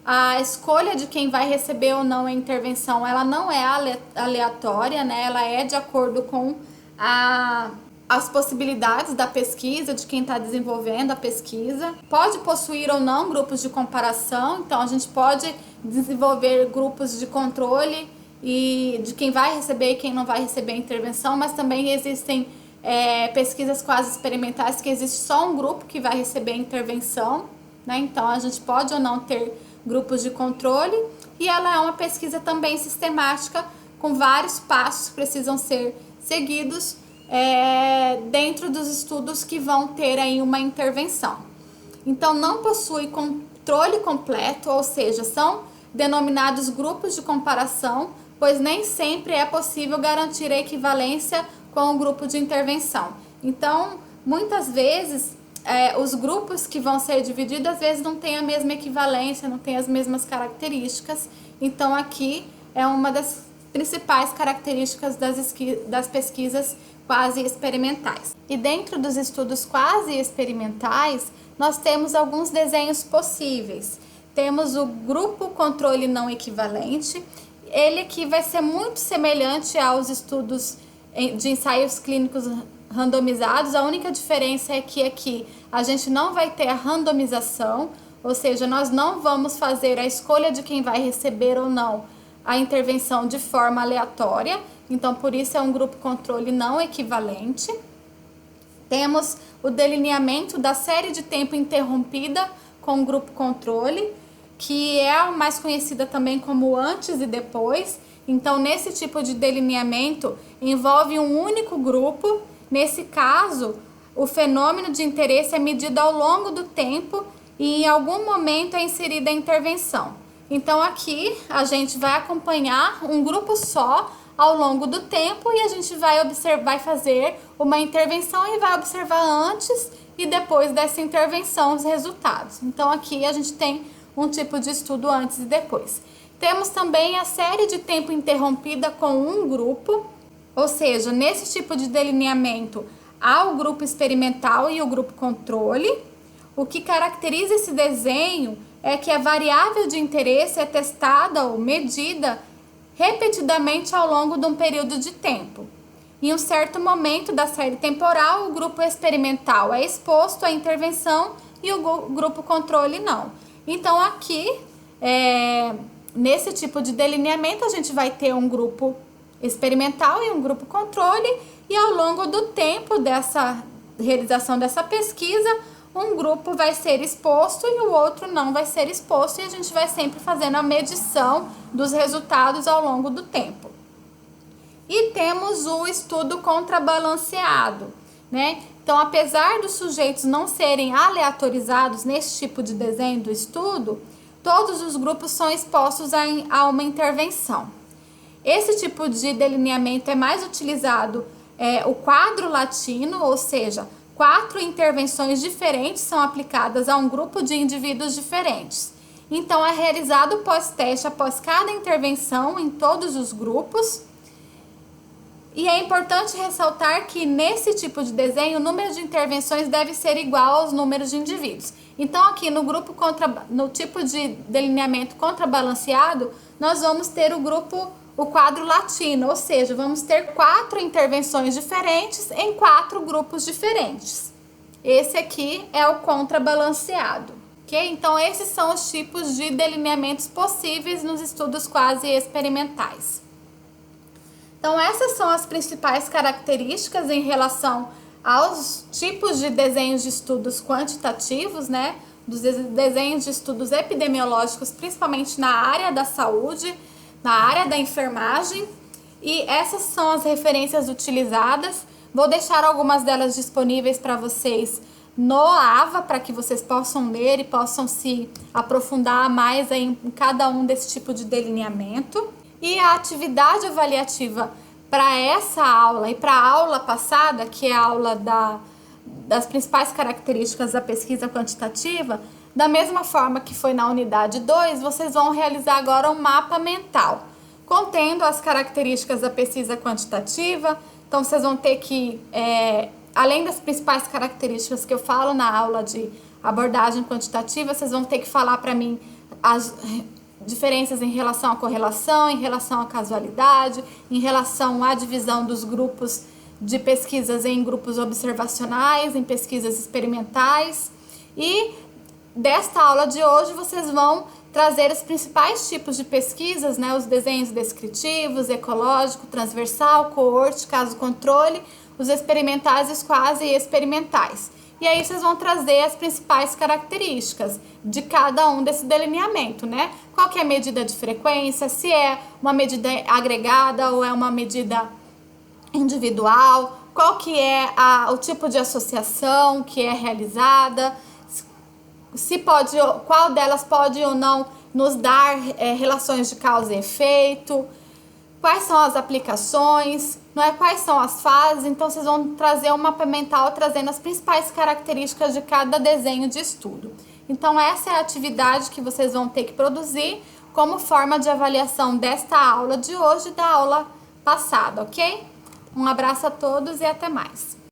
a escolha de quem vai receber ou não a intervenção, ela não é aleatória, né? Ela é de acordo com as possibilidades da pesquisa, de quem está desenvolvendo a pesquisa. Pode possuir ou não grupos de comparação, então a gente pode desenvolver grupos de controle e de quem vai receber e quem não vai receber a intervenção, mas também existem pesquisas quase experimentais que existe só um grupo que vai receber a intervenção, né? Então a gente pode ou não ter grupos de controle, e ela é uma pesquisa também sistemática, com vários passos que precisam ser seguidos dentro dos estudos que vão ter aí uma intervenção. Então não possui controle completo, ou seja, são denominados grupos de comparação, pois nem sempre é possível garantir a equivalência com o grupo de intervenção. Então, muitas vezes, os grupos que vão ser divididos, às vezes não têm a mesma equivalência, não têm as mesmas características. Então, aqui é uma das principais características das pesquisas quase experimentais. E dentro dos estudos quase experimentais, nós temos alguns desenhos possíveis. Temos o grupo controle não equivalente. Ele aqui vai ser muito semelhante aos estudos de ensaios clínicos randomizados. A única diferença é que aqui a gente não vai ter a randomização, ou seja, nós não vamos fazer a escolha de quem vai receber ou não a intervenção de forma aleatória. Então, por isso é um grupo controle não equivalente. Temos o delineamento da série de tempo interrompida com o grupo controle, que é a mais conhecida também como antes e depois. Então, nesse tipo de delineamento, envolve um único grupo. Nesse caso, o fenômeno de interesse é medido ao longo do tempo e em algum momento é inserida a intervenção. Então, aqui a gente vai acompanhar um grupo só ao longo do tempo e a gente vai fazer uma intervenção e vai observar antes e depois dessa intervenção os resultados. Então, aqui a gente tem um tipo de estudo antes e depois. Temos também a série de tempo interrompida com um grupo, ou seja, nesse tipo de delineamento há o grupo experimental e o grupo controle. O que caracteriza esse desenho é que a variável de interesse é testada ou medida repetidamente ao longo de um período de tempo. Em um certo momento da série temporal, o grupo experimental é exposto à intervenção e o grupo controle não. Então, aqui, nesse tipo de delineamento, a gente vai ter um grupo experimental e um grupo controle, e ao longo do tempo dessa realização dessa pesquisa, um grupo vai ser exposto e o outro não vai ser exposto, e a gente vai sempre fazendo a medição dos resultados ao longo do tempo. E temos o estudo contrabalanceado, né? Então, apesar dos sujeitos não serem aleatorizados nesse tipo de desenho do estudo, todos os grupos são expostos a uma intervenção. Esse tipo de delineamento é mais utilizado o quadro latino, ou seja, 4 intervenções diferentes são aplicadas a um grupo de indivíduos diferentes. Então, é realizado pós-teste após cada intervenção em todos os grupos. E é importante ressaltar que nesse tipo de desenho, o número de intervenções deve ser igual aos números de indivíduos. Então, aqui no tipo de delineamento contrabalanceado, nós vamos ter o quadro latino, ou seja, vamos ter 4 intervenções diferentes em 4 grupos diferentes. Esse aqui é o contrabalanceado, ok? Então, esses são os tipos de delineamentos possíveis nos estudos quase experimentais. Então, essas são as principais características em relação aos tipos de desenhos de estudos quantitativos, né? dos desenhos de estudos epidemiológicos, principalmente na área da saúde, na área da enfermagem, e essas são as referências utilizadas. Vou deixar algumas delas disponíveis para vocês no AVA, para que vocês possam ler e possam se aprofundar mais em cada um desse tipo de delineamento. E a atividade avaliativa para essa aula e para a aula passada, que é a aula das principais características da pesquisa quantitativa, da mesma forma que foi na unidade 2, vocês vão realizar agora um mapa mental, contendo as características da pesquisa quantitativa. Então, vocês vão ter que, além das principais características que eu falo na aula de abordagem quantitativa, vocês vão ter que falar para mim as diferenças em relação à correlação, em relação à casualidade, em relação à divisão dos grupos de pesquisas em grupos observacionais, em pesquisas experimentais. E desta aula de hoje vocês vão trazer os principais tipos de pesquisas, né? Os desenhos descritivos, ecológico, transversal, coorte, caso controle, os experimentais e os quase experimentais. E aí vocês vão trazer as principais características de cada um desse delineamento, né? Qual que é a medida de frequência, se é uma medida agregada ou é uma medida individual, qual que é o tipo de associação que é realizada, qual delas pode ou não nos dar relações de causa e efeito, quais são as aplicações, não é? Quais são as fases. Então vocês vão trazer um mapa mental trazendo as principais características de cada desenho de estudo. Então essa é a atividade que vocês vão ter que produzir como forma de avaliação desta aula de hoje e da aula passada, ok? Um abraço a todos e até mais!